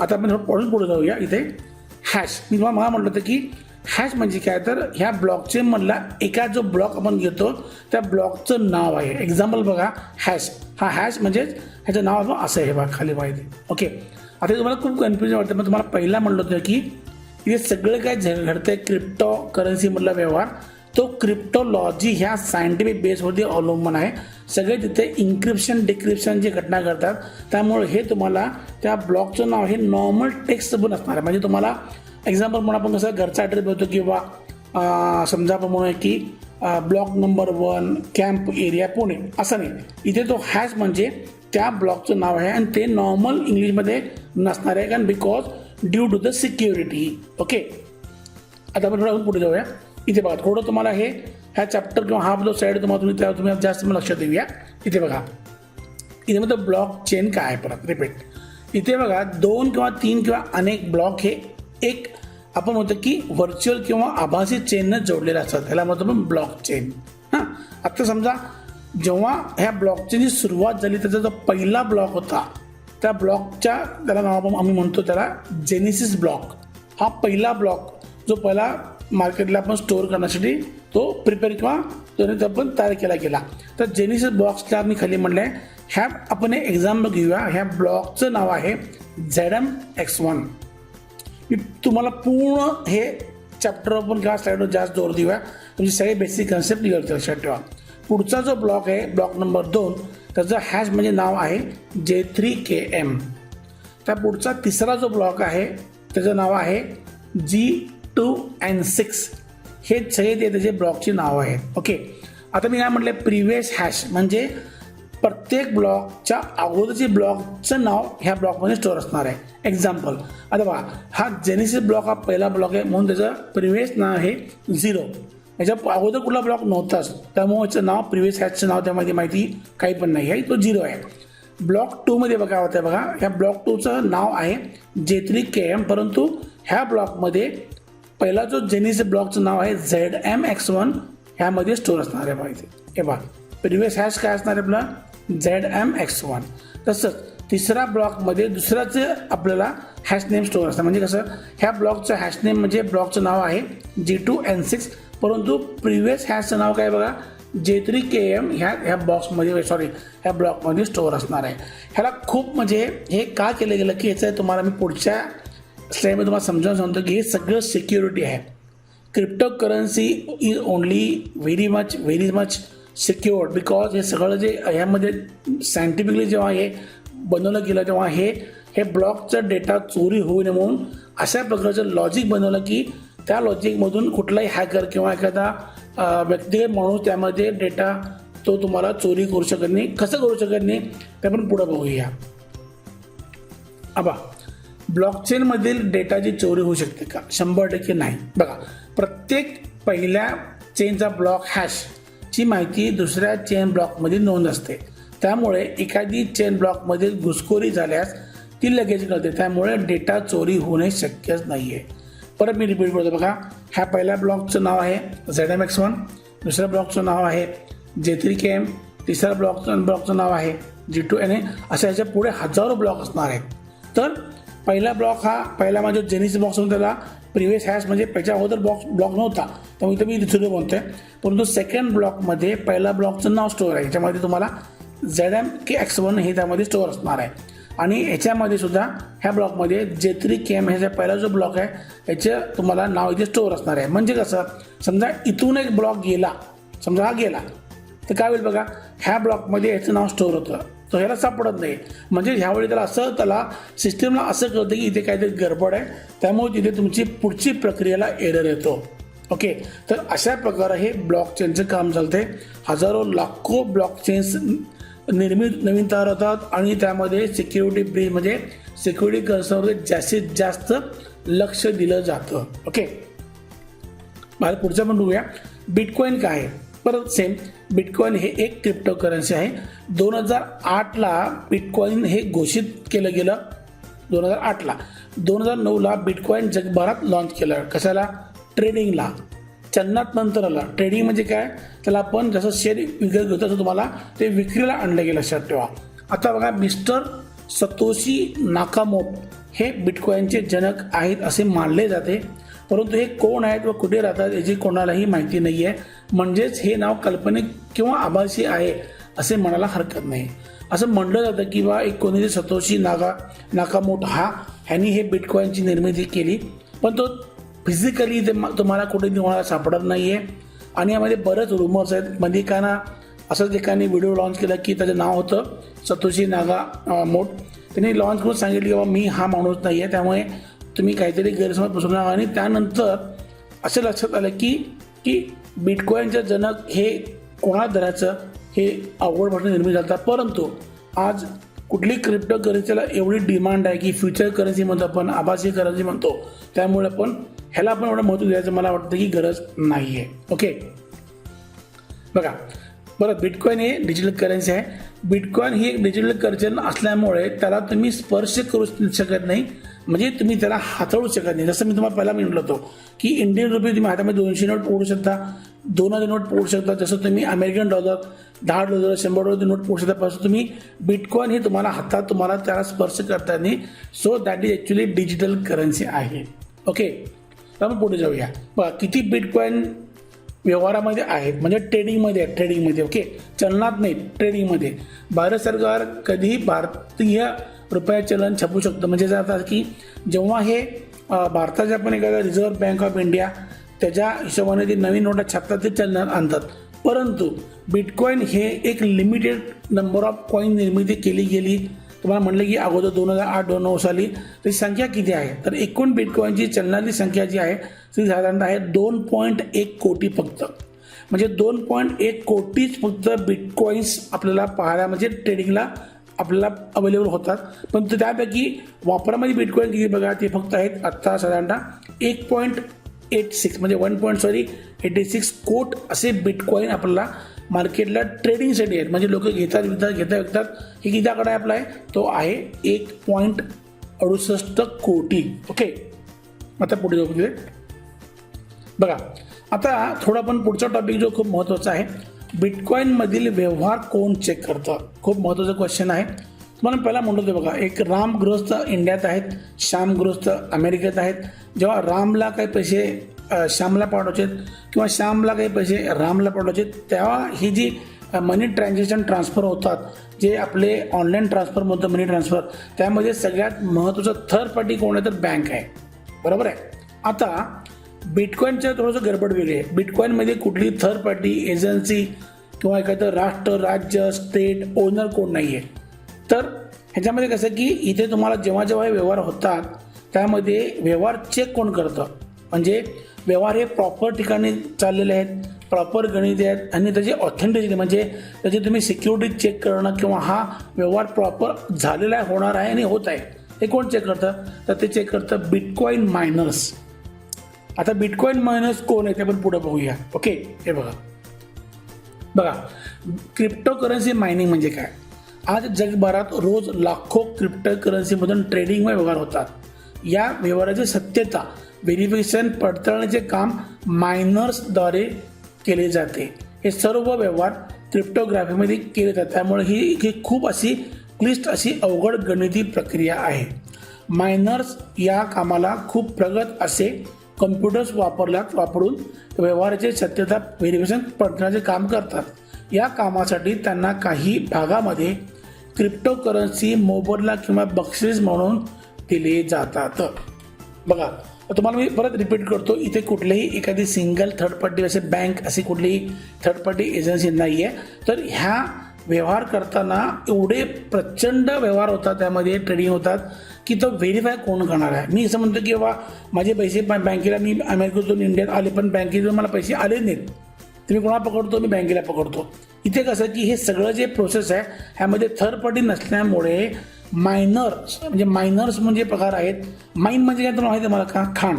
A: आता आपण थोडं पुढे जाऊया. इथे हॅश, मी तुम्हाला म्हटलं होतं की हॅश म्हणजे काय, तर ह्या ब्लॉकचेन मधला एका जो ब्लॉक आपण घेतो त्या ब्लॉकचं नाव आहे. एक्झाम्पल बघा, हॅश, हा हॅश म्हणजे ह्याचं नाव आपण असं आहे बघा खाली माहिती. ओके. आता तुम्हाला खूप कन्फ्युजन वाटतं, मग तुम्हाला पहिला म्हटलं होतं की हे सगळं काय घडतंय क्रिप्टोकरन्सी मधला व्यवहार, तो क्रिप्टोलॉजी ह्या सायंटिफिक बेसवरती अवलंबून आहे. सगळे तिथे इन्क्रिप्शन डिक्रिप्शन जे घटना घडतात, त्यामुळे हे तुम्हाला त्या ब्लॉकचं नाव हे नॉर्मल टेक्स्ट पण असणार आहे. म्हणजे तुम्हाला एक्झाम्पल म्हणून आपण कसं घरचा ॲड्रेस बघतो, किंवा समजा आपण म्हणूया की block number 1 camp area Pune, असं नाही. इथे तो हॅश म्हणजे त्या ब्लॉकचं नाव आहे आणि ते नॉर्मल इंग्लिशमध्ये नसणार आहे, कारण because due to the security. Okay. आता आपण पुढे जाऊया. इथे बघा, थोडं तुम्हाला ह्या चॅप्टर किंवा हा जो साईड तुम्हाला तुम्ही जास्त लक्षात देऊया. इथे बघा, इथे मग ब्लॉक चेन काय आहे, परत रिपीट. इथे बघा, 2 किंवा 3 किंवा अनेक ब्लॉक हे एक आपण म्हणतो की व्हर्च्युअल किंवा आभासी चेननं जोडलेले असतात, त्याला म्हणतो आपण ब्लॉक चेन. हां, आता समजा जेव्हा ह्या ब्लॉकचेनची सुरुवात झाली, त्याचा जो पहिला ब्लॉक होता, त्या ब्लॉकच्या त्याला नाव आम्ही म्हणतो त्याला जेनेसिस ब्लॉक. हा पहिला ब्लॉक जो पहिला मार्केटला आपण स्टोअर करण्यासाठी तो प्रिपेअर किंवा आपण तयार केला गेला. तर जेनेसिस ब्लॉक्सला आम्ही खाली म्हणलं आहे. ह्या आपण एक एक्झाम्पल घेऊया. ह्या ब्लॉकचं नाव आहे ZMX1. मी तुम्हाला पूर्ण हे चॅप्टरवर पण किंवा स्लाईडवर जास्त जोर देऊया, तुमची सगळे बेसिक कन्सेप्ट क्लिअर लक्षात ठेवा. पुढचा जो ब्लॉक आहे, ब्लॉक नंबर 2, त्याचं हॅश म्हणजे नाव आहे J3KM. त्या पुढचा तिसरा जो ब्लॉक आहे त्याचं नाव आहे G2N6. हे सगळे ते त्याचे ब्लॉकची नाव आहेत. ओके. आता मी काय म्हटलं, प्रिव्हियस हॅश म्हणजे प्रत्येक ब्लॉकच्या अगोदरचे ब्लॉकचं नाव ह्या ब्लॉकमध्ये स्टोअर असणार आहे. एक्झाम्पल, आता बघा, हा जेनेसिस ब्लॉक हा पहिला ब्लॉक आहे, म्हणून त्याचं प्रिव्हियस नाव आहे 0. याच्या अगोदर कुठला ब्लॉक नव्हताच, त्यामुळे याचं नाव प्रिव्हियस हॅशचं नाव त्यामध्ये माहिती काही पण नाही आहे, तो 0 आहे. ब्लॉक 2 मध्ये बघा होतं, बघा ह्या ब्लॉक 2चं नाव आहे J3KM, परंतु ह्या ब्लॉकमध्ये पहिला जो जेनेसिस ब्लॉकचं नाव आहे ZMX1 ह्यामध्ये स्टोअर असणार आहे माहिती. हे बघा, प्रिव्हियस हॅश काय असणार आहे आपलं ZMX1. तसंच तिसरा ब्लॉकमध्ये दुसऱ्याचं आपल्याला हॅश नेम स्टोअर असतं. म्हणजे कसं, ह्या ब्लॉकचं हॅश नेम म्हणजे ब्लॉकचं नाव आहे G2N6, परंतु प्रिव्हियस हॅशचं नाव काय बघा J3KM ह्या बॉक्समध्ये ह्या ब्लॉकमध्ये स्टोअर असणार आहे. ह्याला खूप म्हणजे हे का केलं गेलं की याचं तुम्हाला मी पुढच्या स्लाइडमध्ये तुम्हाला समजावून सांगतो की हे सगळं सिक्युरिटी आहे. Crypto currency is only very much secured because हे सगळं जे ह्यामध्ये सायंटिफिकली जेव्हा हे बनवलं गेलं तेव्हा हे ब्लॉकचा डेटा चोरी होऊ नये म्हणून अशा प्रकारचं लॉजिक बनवलं की त्या लॉजिकमधून कुठलाही हॅकर किंवा एखादा व्यक्तिगत माणूस त्यामध्ये डेटा तो तुम्हाला चोरी करू शकत नाही. कसं करू शकत नाही ते आपण पुढं बघूया. आबा ब्लॉकचेनमधील डेटाची चोरी होऊ शकते का? 100% नाही. बघा, प्रत्येक पहिल्या चेनचा ब्लॉक हॅशची माहिती दुसऱ्या चेन ब्लॉकमध्ये नोंद असते. त्यामुळे एखादी चेन ब्लॉकमध्ये घुसखोरी झाल्यास ती लगेच कळते. त्यामुळे डेटा चोरी होणे शक्यच नाही आहे. परत मी रिपीट करतो. बघा, ह्या पहिल्या ब्लॉकचं नाव आहे ZMX1, दुसऱ्या ब्लॉकचं नाव आहे J3KM, तिसऱ्या ब्लॉकचं नाव आहे G2NA. अशा ह्याच्या पुढे हजारो ब्लॉक असणार आहेत. तर पहिला ब्लॉक हा पहिला माझा जेनिस बॉक्स होता, त्याला प्रिव्हियस हॅश म्हणजे त्याच्या अगोदर ब्लॉक नव्हता, त्यामुळे इथं मी दुसरं म्हणतोय. परंतु सेकंड ब्लॉकमध्ये पहिल्या ब्लॉकचं नाव स्टोअर आहे. याच्यामध्ये तुम्हाला ZMX1 हे त्यामध्ये स्टोअर असणार आहे. आणि याच्यामध्ये सुद्धा ह्या ब्लॉकमध्ये J3KM ह्याचा पहिला जो ब्लॉक आहे याचं तुम्हाला नाव इथे स्टोअर असणार आहे. म्हणजे कसं, समजा इथून एक ब्लॉक गेला, समजा हा गेला, तर काय होईल बघा, ह्या ब्लॉकमध्ये याचं नाव स्टोअर होतं, तो ह्याला सापडत नाही. म्हणजे ह्यावेळी त्याला सिस्टीमला असं कळतं की इथे काहीतरी गडबड आहे, त्यामुळे तिथे तुमची पुढची प्रक्रियेला एरर येतो. ओके, तर अशा प्रकारे हे ब्लॉकचेनचं काम चालते. हजारो लाखो ब्लॉकचेन्स नवीन तयार होतात आणि त्यामध्ये सिक्युरिटी ब्रीच म्हणजे सिक्युरिटी कन्सर्नवर जास्तीत जास्त लक्ष दिलं जातं. ओके, पुढचं पण बघूया. बिटकॉइन काय आहे? परत सेम, बिटकॉइन हे एक क्रिप्टो करन्सी आहे. 2008ला बिटकॉइन हे घोषित केलं गेलं. 2008ला 2009ला बिटकॉइन जगभरात लॉन्च केलं. कशाला? ट्रेडिंगला. चलनात नंतर आला. ट्रेडिंग म्हणजे काय? त्याला आपण जसं शेअर विकत घेतो तसं तुम्हाला ते विक्रीला आणलं गेलं. लक्षात ठेवा. आता बघा, मिस्टर सतोशी नाकामोटो हे बिटकॉइनचे जनक आहेत असे मानले जाते. परंतु हे कोण आहेत व कुठे राहतात याची कोणालाही माहिती नाही आहे. म्हणजेच हे नाव काल्पनिक किंवा आभासी आहे असे म्हणायला हरकत नाही. असं म्हणलं जातं की बा एक कोणी सतोशी नाकामोटो ह्यांनी हे बिटकॉइनची निर्मिती केली, पण तो फिजिकली तुम्हाला कुठे तुम्हाला सापडत नाही आहे. आणि यामध्ये बरेच रुमर्स आहेत. मध्ये का ना असंच एकाने व्हिडिओ लॉन्च केला की त्याचं नाव होतं सतोशी नाकामोटो. त्यांनी लॉन्च करून सांगितलं की बाबा मी हा माणूस नाही आहे, त्यामुळे तुम्ही काहीतरी गैरसमज पसरू नका. आणि त्यानंतर असं लक्षात आलं की बिटकॉइनचं जनक हे कोणाला धरायचं हे अवघड भाषेने निर्मित झालं. परंतु आज कुठली क्रिप्टो करन्सीला एवढी डिमांड आहे की फ्युचर करन्सी म्हणतो आपण, आभासी करन्सी म्हणतो, त्यामुळे पण ह्याला आपण एवढं महत्त्व द्यायचं मला वाटतं की गरज नाही आहे. ओके, बघा बरं, बिटकॉइन हे डिजिटल करन्सी आहे. बिटकॉइन ही एक डिजिटल करन्सी असल्यामुळे त्याला तुम्ही स्पर्श करू शकत नाही, म्हणजे तुम्ही त्याला हाताळू शकत नाही. जसं मी तुम्हाला पहिला म्हटलं होतो की इंडियन रुपये तुम्ही हातामध्ये 200 नोट पोडू शकता, 2000 नोट पोडू शकता. जसं तुम्ही अमेरिकन डॉलर, $10, $100 नोट पोडू शकता. पासून तुम्ही बिटकॉइन हे तुम्हाला हातात तुम्हाला त्याला स्पर्श करता नाही. So that is actually digital currency आहे. ओके, तर आपण पुढे जाऊया. बघा किती बिटकॉइन व्यवहारामध्ये आहेत, म्हणजे ट्रेडिंगमध्ये. ओके, चलनात नाही, ट्रेडिंगमध्ये. भारत सरकार कधीही भारतीय रुपया चलन छापू शकतं. म्हणजे जातात की जेव्हा हे भारताच्या पण एखादा रिझर्व्ह बँक ऑफ इंडिया त्याच्या हिशोबाने ते नवीन नोटा छापतात, ते चलनात आणतात. परंतु बिटकॉइन हे एक लिमिटेड नंबर ऑफ कॉईन निर्मिती केली गेली. तुम्हाला म्हटलं की अगोदर 2008-2009 साली त्याची संख्या किती आहे, तर एकूण बिटकॉइनची चलनाची संख्या जी आहे ती साधारणतः आहे 2.1 कोटी फक्त. म्हणजे 2.1 कोटीच फक्त बिटकॉइन्स आपल्याला पाहायला म्हणजे ट्रेडिंगला आपल्याला अवेलेबल होतात. पण त्यापैकी वापरामध्ये बिटकॉइन किती बघा, ते फक्त आहेत आत्ता साधारणतः 1.86 म्हणजे 1.86 कोट असे बिटकॉइन आपल्याला मार्केटला ट्रेडिंगसाठी आहेत. म्हणजे लोक घेतात विकतात. हे किती आकडा आहे आपला आहे, तो आहे 1.68 कोटी. ओके, आता पुढे जाऊ तिथे. बघा आता थोडा पण पुढचा टॉपिक जो खूप महत्त्वाचा आहे, बिटकॉइनमधील व्यवहार कोण चेक करतं, खूप महत्त्वाचा क्वेश्चन आहे. तुम्हाला पहिला म्हणतो ते बघा, एक राम गृहस्थ इंडियात आहेत, श्याम गृहस्थ अमेरिकेत आहेत. जेव्हा रामला काही पैसे श्यामला पाठवायचे किंवा श्यामला काही पैसे रामला पाठवायचे, तेव्हा ही जी मनी ट्रान्झॅक्शन ट्रान्सफर होतात जे आपले ऑनलाईन ट्रान्सफर म्हणतो मनी ट्रान्सफर, त्यामध्ये सगळ्यात महत्त्वाचं थर्ड पार्टी कोण आहे तर बँक आहे. बरोबर आहे. आता बिटकॉईनच्या थोडंसं गडबड वेगळी आहे. बिटकॉईनमध्ये कुठली थर्ड पार्टी एजन्सी किंवा एखादं राष्ट्र, राज्य, स्टेट, ओनर कोण नाही आहे. तर ह्याच्यामध्ये कसं की इथे तुम्हाला जेव्हा जेव्हा हे व्यवहार होतात त्यामध्ये व्यवहार चेक कोण करतं, म्हणजे व्यवहार हे प्रॉपर ठिकाणी चाललेले आहेत, प्रॉपर गणित आहेत आणि त्याची ऑथेंटिसिटी म्हणजे त्याची तुम्ही सिक्युरिटी चेक करणं किंवा हा व्यवहार प्रॉपर झालेला आहे, होणार आहे आणि होत आहे, हे कोण चेक करतं तर ते चेक करतं बिटकॉईन मायनर्स. आता बिटकॉईन मायनर्स कोण आहे ते आपण पुढे बघूया. ओके, हे बघा क्रिप्टो करन्सी मायनिंग म्हणजे काय. आज जगभरात रोज लाखो क्रिप्टो करन्सीमधून ट्रेडिंग व व्यवहार होतात. या व्यवहाराची सत्यता व्हेरिफिकेशन पडताळण्याचे काम मायनर्सद्वारे केले जाते. हे सर्व व्यवहार क्रिप्टोग्राफीमध्ये केले जातात, त्यामुळे ही खूप अशी क्लिष्ट अशी अवघड गणिती प्रक्रिया आहे. मायनर्स या कामाला खूप प्रगत असे कम्प्युटर्स वापरून व्यवहाराची सत्यता व्हेरिफिकेशन पडताळण्याचे काम करतात. या कामासाठी त्यांना काही भागामध्ये क्रिप्टो करन्सी मोबदला किंवा बक्षीस म्हणून दिले जातात. बघा तुम्हाला मी परत रिपीट करतो, इथे कुठलेही एखादी सिंगल थर्ड पार्टी असे बँक अशी कुठलीही थर्ड पार्टी एजन्सी नाही आहे. तर ह्या व्यवहार करताना एवढे प्रचंड व्यवहार होतात, त्यामध्ये ट्रेडिंग होतात की तो व्हेरीफाय कोण करणार आहे. मी असं म्हणतो की बाबा माझे पैसे बँकेला, मी अमेरिकेतून इंडियात आले पण बँकेतून मला पैसे आले नाहीत, तुम्ही कोणाला पकडतो, मी बँकेला पकडतो. इथे कसं की हे सगळं जे प्रोसेस आहे ह्यामध्ये थर्ड पार्टी नसल्यामुळे मायनर्स म्हणजे प्रकार आहेत. माइन म्हणजे काय तुम्हाला माहिती आहे मला का, खाण.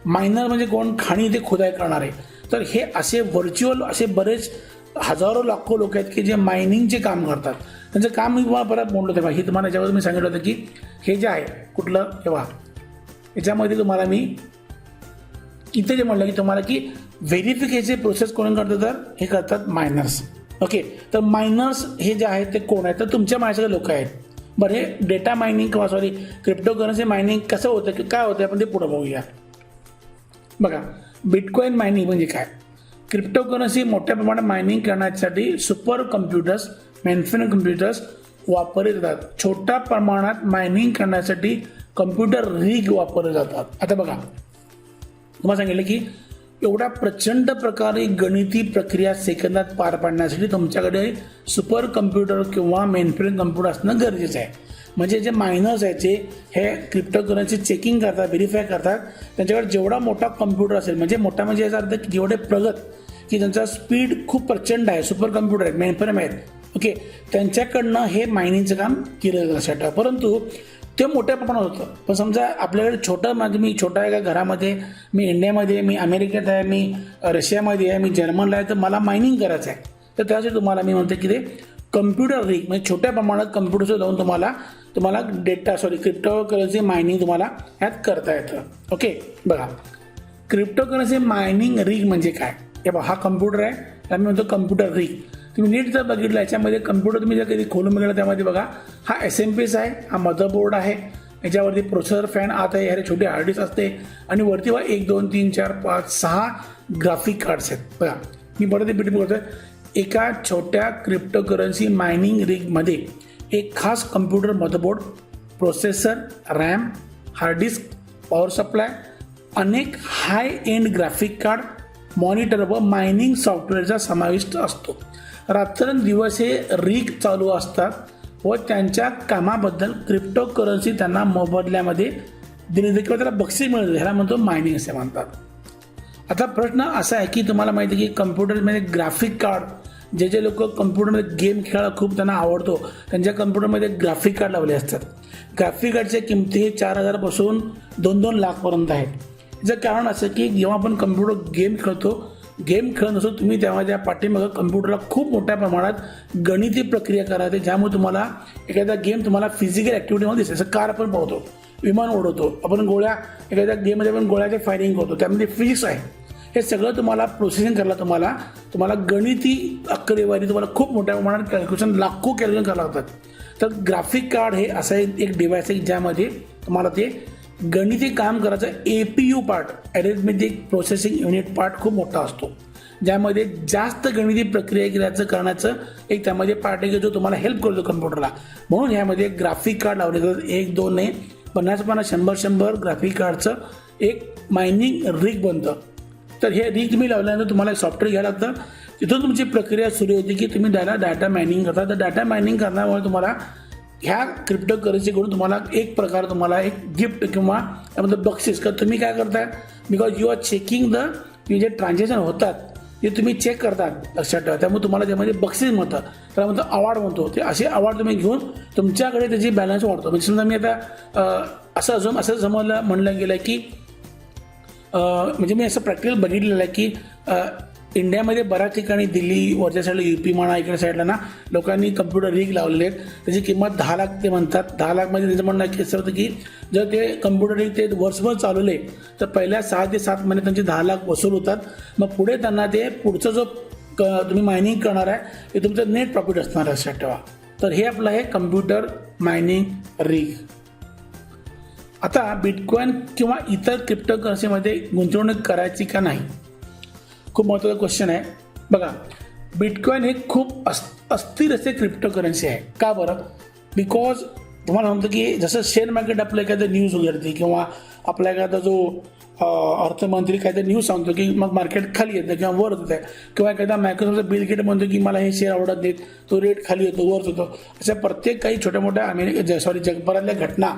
A: मायनर म्हणजे कोण, खाणी ते खुदाई करणारे. तर हे असे व्हर्च्युअल असे बरेच हजारो लाखो लोक आहेत की जे मायनिंगचे काम करतात. त्यांचं काम मी तुम्हाला परत बोललो तेव्हा हे तुम्हाला याच्यावर मी सांगितलं होतं की हे जे आहे कुठलं तेव्हा याच्यामध्ये तुम्हाला मी इथे जे म्हणलं की तुम्हाला की व्हेरिफिकेशन प्रोसेस कोण करतात तर हे करतात मायनर्स. ओके, तर मायनर्स हे जे आहेत ते कोण आहेत तर तुमच्या माझ्याकडे लोक आहेत. बरं, हे डेटा मायनिंग किंवा क्रिप्टो करन्सी मायनिंग कसं होतं की काय होतं आपण ते पुढे बघूया. बघा बिटकॉईन मायनिंग म्हणजे काय. क्रिप्टो करन्सी मोठ्या प्रमाणात मायनिंग करण्यासाठी सुपर कम्प्युटर्स, मेनफ्रेम कम्प्युटर्स वापरले जातात. छोट्या प्रमाणात मायनिंग करण्यासाठी कम्प्युटर रिग वापरले जातात. आता बघा तुम्हाला सांगितलं की एवढ्या प्रचंड प्रकारे गणिती प्रक्रिया सेकंदात पार पाडण्यासाठी तुमच्याकडे सुपर कम्प्युटर किंवा मेनफ्रेम कम्प्युटर असणं गरजेचं आहे. म्हणजे जे मायनर्स आहेत जे हे क्रिप्टो करन्सी चेकिंग करतात, व्हेरीफाय करतात, त्यांच्याकडे जेवढा मोठा कम्प्युटर असेल, म्हणजे मोठा म्हणजे याचा अर्थ की जेवढे प्रगत की त्यांचा स्पीड खूप प्रचंड आहे, सुपर कम्प्युटर आहेत, मेनफ्रेम आहेत, ओके, त्यांच्याकडनं हे मायनिंगचं काम केलं जातं. परंतु ते मोठ्या प्रमाणात होतं. पण समजा आपल्याकडे छोटं, म्हणजे मी छोटा आहे का घरामध्ये, मी इंडियामध्ये, मी अमेरिकेत आहे, मी रशियामध्ये आहे, मी जर्मनला आहे, तर मला मायनिंग करायचं आहे. तर त्यासाठी तुम्हाला मी म्हणतो की ते कम्प्युटर रिग म्हणजे छोट्या प्रमाणात कम्प्युटरचं जाऊन तुम्हाला क्रिप्टो करन्सी मायनिंग तुम्हाला ह्यात करता येतं. ओके, बघा क्रिप्टो करन्सी मायनिंग रिग म्हणजे काय. हे बघा हा कम्प्युटर आहे, त्याला मी म्हणतो कम्प्युटर रिग. तुम्ही नीट जर बघितलं याच्यामध्ये कम्प्युटर तुम्ही जर कधी खोलून बघितलं त्यामध्ये बघा हा SMP आहे, हा मदरबोर्ड आहे, याच्यावरती प्रोसेसर फॅन आत आहे, ह्याला छोटी हार्ड डिस्क असते आणि वरती बघा 1 2 3 4 5 6 ग्राफिक कार्ड्स आहेत. बघा मी परत रिपीट करतोय, एका छोट्या क्रिप्टो करन्सी मायनिंग रिगमध्ये एक खास computer motherboard, processor, RAM, hard disk, power supply, अनेक high end graphic card, monitor व मायनिंग सॉफ्टवेअरचा समाविष्ट असतो. रात्रंदिवस हे रिग चालू असतात व त्यांच्या कामाबद्दल क्रिप्टो करन्सी त्यांना मोबदल्यामध्ये दिली जाते किंवा त्याला बक्षीस मिळते, ह्याला म्हणतो मायनिंग असे म्हणतात. आता प्रश्न असा आहे की तुम्हाला माहिती आहे की कम्प्युटरमध्ये ग्राफिक कार्ड, जे लोक कम्प्युटरमध्ये गेम खेळायला खूप त्यांना आवडतो त्यांच्या कम्प्युटरमध्ये ग्राफिक कार्ड लावले असतात. ग्राफिक कार्डच्या किमती 4,000 पासून 2-2 लाखपर्यंत आहेत. याचं कारण असं की जेव्हा आपण कम्प्युटर गेम खेळत नसतो तुम्ही तेव्हा त्या पाठीमागं कम्प्युटरला खूप मोठ्या प्रमाणात गणिती प्रक्रिया करायची, ज्यामुळे तुम्हाला एखादा गेम तुम्हाला फिजिकल ॲक्टिव्हिटीमध्ये दिसते. जसं कार आपण पळवतो, विमान उडवतो, आपण गोळ्या एखाद्या गेममध्ये आपण गोळ्याचे फायरिंग करतो, त्यामध्ये फिजिक्स आहे. हे सगळं तुम्हाला प्रोसेसिंग करायला तुम्हाला गणिती आकडेवारी तुम्हाला खूप मोठ्या प्रमाणात कॅल्क्युलेशन, लाखो कॅल्क्युलेशन करावं लागतात. तर ग्राफिक कार्ड हे असं एक डिव्हाइस आहे ज्यामध्ये तुम्हाला ते गणिती काम करायचं APU part, arithmetic processing unit part खूप मोठा असतो. ज्यामध्ये जास्त गणिती प्रक्रिया करण्याचं एक त्यामध्ये पार्ट आहे की जो तुम्हाला हेल्प करतो कम्प्युटरला. म्हणून ह्यामध्ये ग्राफिक कार्ड लावले जातात. 1 2 नाही 50 50 100 100 ग्राफिक कार्डचं एक मायनिंग रिग बनतं. तर हे रिग तुम्ही लावल्यानंतर तुम्हाला एक सॉफ्टवेअर घ्यायला लागतं. तिथून तुमची प्रक्रिया सुरू होती की तुम्ही डाटा मायनिंग करता. तर डाटा मायनिंग करण्यामुळे तुम्हाला ह्या क्रिप्टो करन्सीकडून तुम्हाला एक प्रकार तुम्हाला एक गिफ्ट किंवा त्यामध्ये बक्षीस. का तुम्ही काय करताय, बिकॉज यू आर चेकिंग जे ट्रान्झॅक्शन होतात ते तुम्ही चेक करतात लक्षात ठेवा. त्यामुळे तुम्हाला त्यामध्ये बक्षीस मिळतं, त्याला म्हणतो अवॉर्ड म्हणतो. ते असे अवॉर्ड तुम्ही घेऊन तुमच्याकडे त्याची बॅलन्स वाढतो. म्हणजे समजा मी आता असं समजलं म्हणलं गेलं की म्हणजे मी असं प्रॅक्टिकल बघितलेलं आहे की इंडियामध्ये बऱ्याच ठिकाणी दिल्ली वरच्या साईडला UP म्हणा इकडे साईडला ना लोकांनी कम्प्युटर रिग लावलेले आहेत. त्याची किंमत 10 लाख ते म्हणतात. 10 लाखमध्ये त्याचं म्हणणं असं होतं की जर ते कम्प्युटर रिग ते वर्षभर चालवले तर पहिल्या 6 ते 7 महिने त्यांचे 10 लाख वसूल होतात. मग पुढे त्यांना ते पुढचं जो तुम्ही मायनिंग करणार आहे ते तुमचं नेट प्रॉफिट असणार लक्षात ठेवा. तर हे आपलं आहे कम्प्युटर मायनिंग रिग. आता बिटकॉइन किंवा इतर क्रिप्टोकरन्सीमध्ये गुंतवणूक करायची का नाही, खूप महत्त्वाचा क्वेश्चन आहे. बघा, बिटकॉइन हे खूप अस्थिर असे क्रिप्टोकरन्सी आहे. का बरं? बिकॉज तुम्हाला म्हणतो की जसं शेअर मार्केट आपलं एखादं न्यूज उघडते किंवा आपला एखादा जो अर्थमंत्री काहीतरी न्यूज सांगतो की मग मार्केट खाली येतं किंवा वर होतं आहे, किंवा एखादा मायक्रोसॉफ्टचा बिल गेट म्हणतो की मला हे शेअर आवडत नाहीत, तो रेट खाली येतो वर होतो. अशा प्रत्येक काही छोट्या मोठ्या जगभरातल्या घटना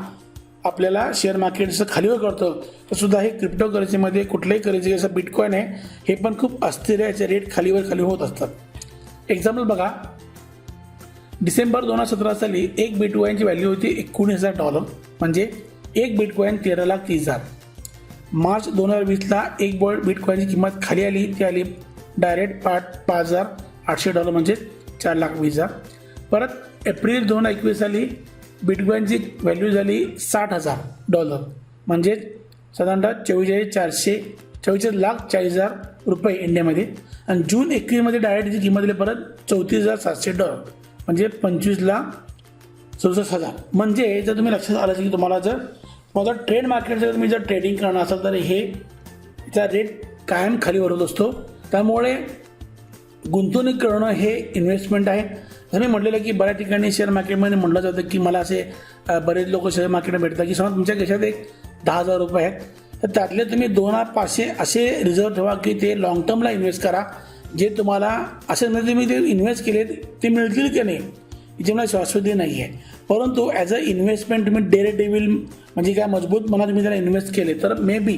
A: आपल्याला शेअर मार्केट जसं खालीवर करतं तर सुद्धा हे क्रिप्टोकरन्सीमध्ये कुठल्याही करन्सी जसं बिटकॉइन आहे हे पण खूप अस्थिर आहे. याचे रेट खाली होत असतात. एक्झाम्पल बघा, डिसेंबर 2017 साली एक बिटकॉइनची व्हॅल्यू होती $19,000, म्हणजे एक बिटकॉइन 13,30,000. मार्च 2020ला एक बिटकॉइनची किंमत खाली आली, ती आली डायरेक्ट $5,800 म्हणजे 4,20,000. परत एप्रिल 2021 साली बिटकॉइनची व्हॅल्यू झाली $60,000, म्हणजे साधारणतः 44,40,000 रुपये इंडियामध्ये. आणि जून 21मध्ये डायरेक्ट त्याची किंमत दिली परत $34,700, म्हणजे 25,64,000. म्हणजे जर तुम्ही लक्षात आलं की तुम्हाला जर माझा ट्रेड मार्केटचं तुम्ही जर ट्रेडिंग करणार असाल तर याचा रेट कायम खाली वरत असतो. त्यामुळे गुंतवणूक करणं हे इन्व्हेस्टमेंट आहे. जसं मी म्हटलेलं की बऱ्याच ठिकाणी शेअर मार्केटमध्ये म्हटलं जातं की मला असे बरेच लोक शेअर मार्केटमध्ये भेटतात की समजा तुमच्या खिशात एक 10,000 रुपये आहेत, तर त्यातले तुम्ही 2,500 असे रिझर्व ठेवा की ते लॉंग टर्मला इन्व्हेस्ट करा. जे तुम्हाला असे म्हणजे तुम्ही ते इन्व्हेस्ट केले ते मिळतील की नाही याची मला शाश्वती नाही आहे. परंतु ॲज अ इन्व्हेस्टमेंट तुम्ही डेव्हिल म्हणजे काय मजबूत मनात तुम्ही त्याला इन्व्हेस्ट केले तर मे बी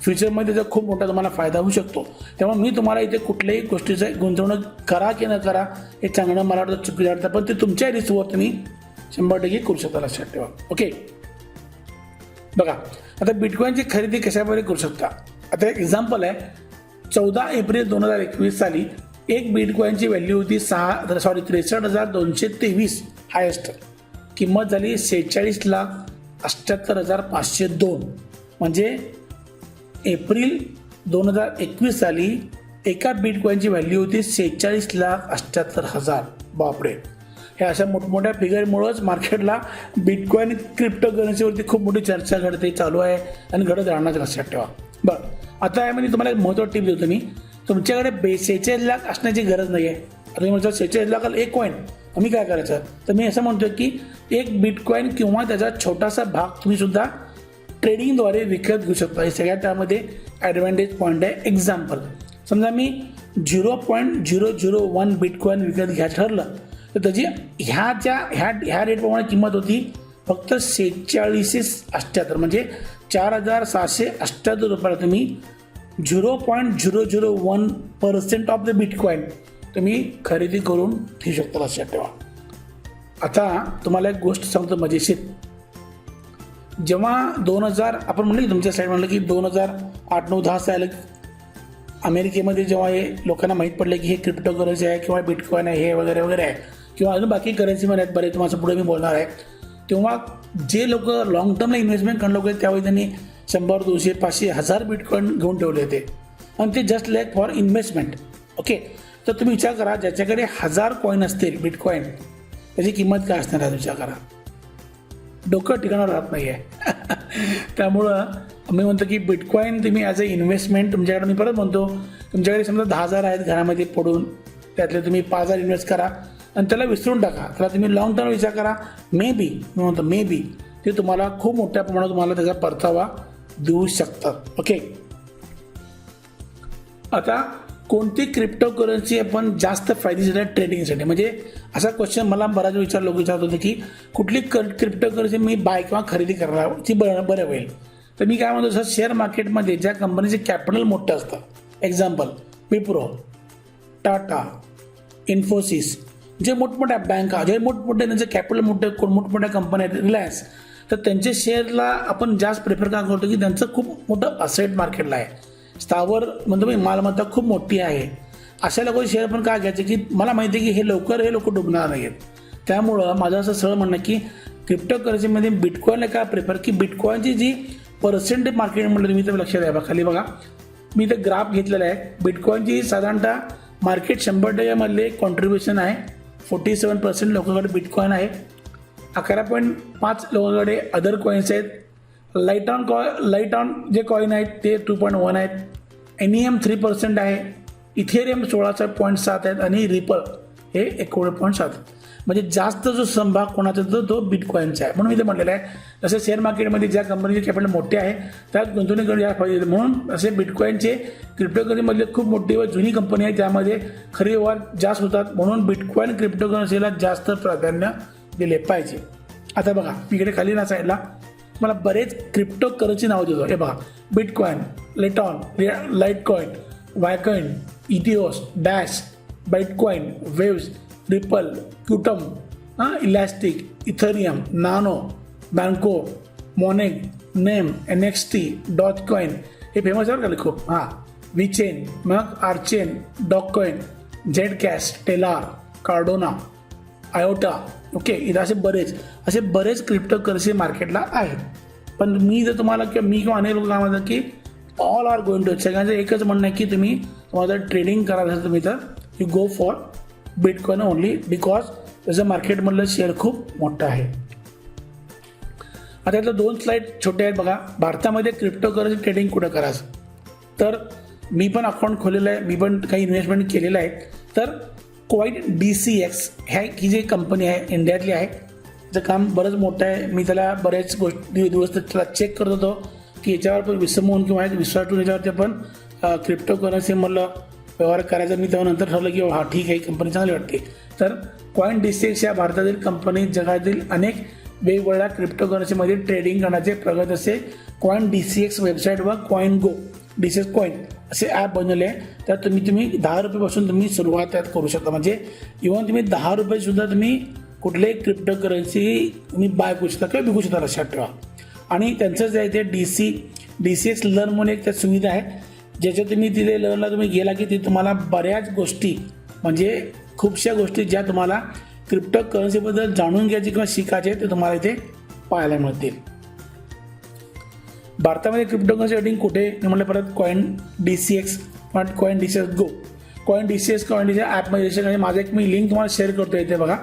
A: फ्युचरमध्ये त्याचा खूप मोठा तुम्हाला फायदा होऊ शकतो. त्यामुळे मी तुम्हाला इथे कुठल्याही गोष्टीचं गुंतवणूक करा की न करा हे चांगलं मला वाटतं चुकीचं वाटतं, पण ते तुमच्या रिस्कवर तुम्ही 100% करू शकता लक्षात ठेवा. ओके, बघा आता बिटकॉइनची खरेदी कशाप्रकारे करू शकता. आता एक एक्झाम्पल आहे, 14 एप्रिल 2021 साली एक बिटकॉइनची व्हॅल्यू होती 63,223 हायेस्ट. किंमत झाली 46,78,502. म्हणजे एप्रिल 2021 साली एका बिटकॉइनची व्हॅल्यू होती 46,78,000. बापरे, हे अशा मोठमोठ्या फिगरमुळंच मार्केटला बिटकॉइन क्रिप्टोकरन्सीवरती खूप मोठी चर्चा घडते, चालू आहे आणि घडत राहणार लक्षात ठेवा. बरं, आता यामध्ये तुम्हाला एक महत्त्वाची टिप देतो मी. तुमच्याकडे 46 लाख असण्याची गरज नाही आहे. आता मी म्हणतो 46 लाखाला एक कॉईन, आम्ही काय करायचं, तर मी असं म्हणतो की एक बिटकॉइन किंवा त्याचा छोटासा भाग तुम्ही सुद्धा ट्रेडिंगद्वारे विकत घेऊ शकता. हे सगळ्यात त्यामध्ये ॲडव्हान्टेज पॉईंट आहे. एक्झाम्पल, समजा मी 0.001 बिटकॉइन विकत घ्यायचं ठरलं तर त्याची ह्या रेटप्रमाणे किंमत होती फक्त 46,78, म्हणजे 4,778 रुपयाला तुम्ही 0.001% ऑफ द बिटकॉइन तुम्ही खरेदी करून ठेवू शकता लक्षात ठेवा. आता तुम्हाला एक गोष्ट सांगतो मजेशीर. जेव्हा 2000 आपण म्हणलं की तुमच्या साईड म्हणलं की 2008, 9, 10 साल अमेरिकेमध्ये जेव्हा हे लोकांना माहीत पडलं की हे क्रिप्टोकरन्सी आहे किंवा बिटकॉइन आहे हे वगैरे वगैरे आहे किंवा अजून बाकी करन्सीमध्ये आहेत बरेच, तुम्हाला पुढे मी बोलणार आहे, तेव्हा जे लोक लॉंग टर्मला इन्व्हेस्टमेंट करणारे लोक आहेत त्यावेळी त्यांनी 100, 200, 500, 1000 बिटकॉइन घेऊन ठेवले होते आणि ते just like for investment. Okay, तर तुम्ही विचार करा ज्याच्याकडे 1000 कॉईन असतील बिटकॉइन त्याची किंमत काय असणार आहे विचार करा. डोकं ठिकाणावर राहत नाही आहे. त्यामुळं मी म्हणतो की बिटकॉईन तुम्ही ॲज अ इन्व्हेस्टमेंट तुमच्याकडे, मी परत म्हणतो तुमच्याकडे समजा 10,000 आहेत घरामध्ये पडून, त्यातले तुम्ही 5,000 इन्व्हेस्ट करा आणि त्याला विसरून टाका. त्याला तुम्ही लॉंग टर्म विचार करा. मे बी मी म्हणतो मे बी ते तुम्हाला खूप मोठ्या प्रमाणात तुम्हाला त्याचा परतावा देऊ शकतात. ओके, आता कोणती क्रिप्टोकरन्सी आपण जास्त फायदेशीर आहे ट्रेडिंगसाठी? म्हणजे असा क्वेश्चन मला बराच लोक विचारत होते की कुठली क्रिप्टोकरन्सी मी बाय किंवा खरेदी करणार ती बरं होईल. तर मी काय म्हणतो, सर शेअर मार्केटमध्ये ज्या कंपनीचे कॅपिटल मोठं असतं, एक्झाम्पल विप्रो, टाटा, इन्फोसिस, जे मोठमोठ्या बँका, जे मोठमोठे त्यांचे कॅपिटल मोठमोठ्या कंपन्या आहेत, रिलायन्स, तर त्यांच्या शेअरला आपण जास्त प्रेफर का करतो की त्यांचं खूप मोठं असेट मार्केटला आहे, स्थावर म्हणतो मी मालमत्ता खूप मोठी आहे. अशा लोकांचे शेअर पण का घ्यायचे की मला माहिती आहे की हे लोक डुबणार नाही आहेत. त्यामुळं माझं असं सरळ म्हणणं की क्रिप्टोकरन्सीमध्ये बिटकॉईनला काय प्रेफर की बिटकॉईनची जी पर्सेंटेज मार्केट म्हटलं तुम्ही तर लक्षात द्या. खाली बघा, मी इथं ग्राफ घेतलेला आहे. बिटकॉईनची साधारणतः मार्केट 100% कॉन्ट्रीब्युशन आहे. 47% लोकांकडे बिटकॉईन आहे. 11.5 लोकांकडे अदर कॉईन्स आहेत. लाईट ऑन जे कॉईन आहेत ते 2.1 आहेत. NEM 3% आहे. इथेरियम 16.7 आहेत आणि रिपल हे 19.7. म्हणजे जास्त जो समभाग कोणाचा तो बिटकॉईनचा आहे. म्हणून मी ते म्हटलेलं आहे, जसं शेअर मार्केटमध्ये ज्या कंपनीचे कॅपिटल मोठे आहे त्यात गुंतवणूक करून या फायदे. म्हणून असे बिटकॉईनचे क्रिप्टोकरन्सीमधले खूप मोठी व जुनी कंपनी आहे, त्यामध्ये खरेदी व्यवहार जास्त होतात. म्हणून बिटकॉईन क्रिप्टोकरन्सीला जास्त प्राधान्य दिले पाहिजे. आता बघा, मी इकडे खाली ना साईडला मला बरेच क्रिप्टोकरन्सी नाव देतो. हे बघा, बिटकॉईन, लेटॉन, लाईटकॉईन, वायकॉईन, इथिओस, डॅश, बाईटकॉईन, वेव्स, रिपल, क्यूटम, इलॅस्टिक, इथेरियम, नानो, बँको, मोनेग, नेम, NXT, डॉजकॉईन, हे फेमस आहे का खूप. विचेन, मग आर्चेन, डॉगकॉईन, झेडकॅश, टेलार, कार्डोना, आयोटा. ओके, इथं असे बरेच क्रिप्टोकरन्सी मार्केटला आहेत. पण मी जर तुम्हाला किंवा अनेक लोक काय म्हणतात की ऑल आर गोइंग टू, सगळ्यांचं एकच म्हणणं आहे की तुम्हाला जर ट्रेडिंग करायचं असेल तुम्ही तर you go for bitcoin only, because त्याचं मार्केटमधलं शेअर खूप मोठं आहे. आता यातलं 2 स्लाईड छोटे आहेत बघा. भारतामध्ये क्रिप्टोकरन्सी ट्रेडिंग कुठं करायचं, तर मी पण अकाउंट खोलेलं आहे, मी पण काही इन्व्हेस्टमेंट केलेलं आहे. तर CoinDCX ही जी कंपनी आहे इंडियातली आहे, त्याचं काम बरंच मोठं आहे. मी त्याला बरेच दिवस त्याला चेक करत होतो की याच्यावर पण विसंबून किंवा विश्वास ठेवून याच्यावरती आपण क्रिप्टोकरन्सीमधलं व्यवहार करायचा. मी तेव्हा नंतर ठरवलं की हा ठीक आहे, कंपनी चांगली वाटते. तर CoinDCX या भारतातील कंपनी जगातील अनेक वेगवेगळ्या क्रिप्टोकरन्सीमध्ये ट्रेडिंग करण्याचे प्रगत असे CoinDCX वेबसाईट व CoinGo, DCX कॉईन असे ॲप बनवले आहे. त्यात तुम्ही 10 रुपयापासून तुम्ही सुरुवात त्यात करू शकता. म्हणजे इव्हन तुम्ही 10 रुपयेसुद्धा तुम्ही कुठलेही क्रिप्टोकरन्सी तुम्ही बाय करू शकता किंवा विकू शकता, लक्षात ठेवा. आणि त्यांचं जे आहे ते DCX लर्न म्हणून एक त्यात सुविधा आहे, ज्याच्यात तुम्ही तिथे लर्नला तुम्ही गेला की ते तुम्हाला बऱ्याच गोष्टी, म्हणजे खूपशा गोष्टी ज्या तुम्हाला क्रिप्टोकरन्सीबद्दल जाणून घ्यायची किंवा शिकायचे ते तुम्हाला इथे पाहायला मिळतील. भारतामध्ये क्रिप्टोकरन्सी ट्रेडिंग कुठे म्हटलं परत CoinDCX, CoinDCX Go, CoinDCX ॲपमध्ये रजिस्ट्रेशन आहे. माझं एक मी लिंक तुम्हाला शेअर करतो इथे बघा.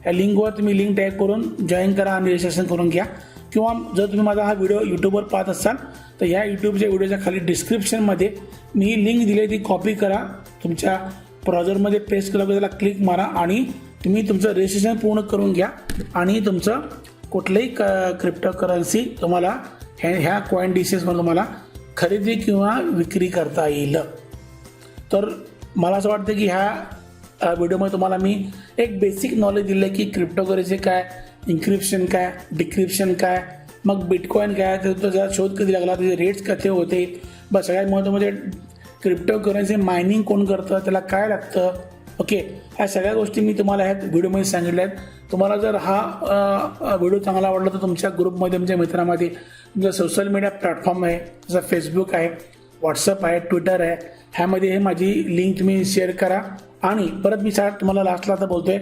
A: या लिंकवर तुम्ही लिंक टाईप करून जॉईन करा आणि रजिस्ट्रेशन करून घ्या. किंवा जर तुम्ही माझा हा व्हिडिओ यूट्यूबवर पाहत असाल तर ह्या यूट्यूबच्या व्हिडिओच्या खाली डिस्क्रिप्शनमध्ये मी लिंक दिली आहे, ती कॉपी करा, तुमच्या ब्राउझरमध्ये पेस्ट करा, त्याला क्लिक मारा आणि तुम्ही तुमचं रजिस्ट्रेशन पूर्ण करून घ्या आणि तुमचं कुठलंही क्रिप्टोकरन्सी तुम्हाला ह्या CoinDCXमध्ये तुम्हाला खरेदी किंवा विक्री करता येईल. तर मला असं वाटतं की ह्या व्हिडिओमध्ये तुम्हाला मी एक बेसिक नॉलेज दिलं आहे की क्रिप्टोकरन्सी काय, इन्क्रिप्शन काय, डिक्रिप्शन काय, मग बिटकॉईन काय, त्याचा शोध कधी लागला, त्याचे रेट्स कसे होते, बस सगळ्यात महत्त्वाचं म्हणजे क्रिप्टोकरन्सी मायनिंग कोण करतं, त्याला काय लागतं. ओके, ह्या सगळ्या गोष्टी मी तुम्हाला ह्या व्हिडिओमध्ये सांगितल्या आहेत. तुम्हाला जर हा व्हिडिओ चांगला आवडला तर तुमच्या ग्रुपमध्ये, तुमच्या मित्रामध्ये, तुमचा सोशल मीडिया प्लॅटफॉर्म आहे, जसं फेसबुक आहे, व्हॉट्सअप आहे, ट्विटर आहे, ह्यामध्ये हे माझी लिंक तुम्ही शेअर करा. आणि परत मी तुम्हाला लास्टला आता बोलतोय,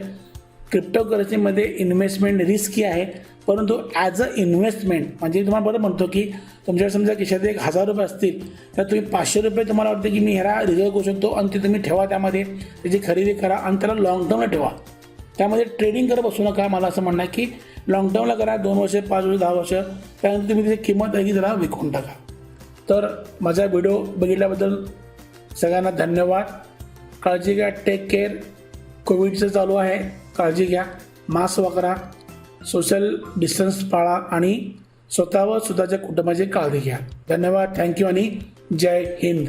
A: क्रिप्टोकरन्सीमध्ये इन्व्हेस्टमेंट रिस्की आहे, परंतु ॲज अ इन्व्हेस्टमेंट म्हणजे तुम्हाला बरं म्हणतो की तुमच्या समजा खिशात 1,000 रुपये असतील तर तुम्ही 500 रुपये तुम्हाला वाटतं की मी ह्याला रिझर्व करू शकतो आणि ते तुम्ही ठेवा, त्यामध्ये त्याची खरेदी करा आणि त्याला लॉंग टर्मला ठेवा. त्यामध्ये ट्रेडिंग करत बसू नका. मला असं म्हणणं आहे की लॉंग टर्मला करा, 2 वर्ष, 5 वर्ष, 10 वर्ष, त्यानंतर तुम्ही त्याची किंमत आहे की त्याला विकून टाका. तर माझा व्हिडिओ बघितल्याबद्दल सगळ्यांना धन्यवाद. काळजी घ्या, टेक केअर. कोविडचं चालू आहे, काळजी घ्या, मास्क वापरा, सोशल डिस्टन्स पाळा आणि स्वतःवर स्वतःच्या कुटुंबाची काळजी घ्या. धन्यवाद, थँक्यू आणि जय हिंद.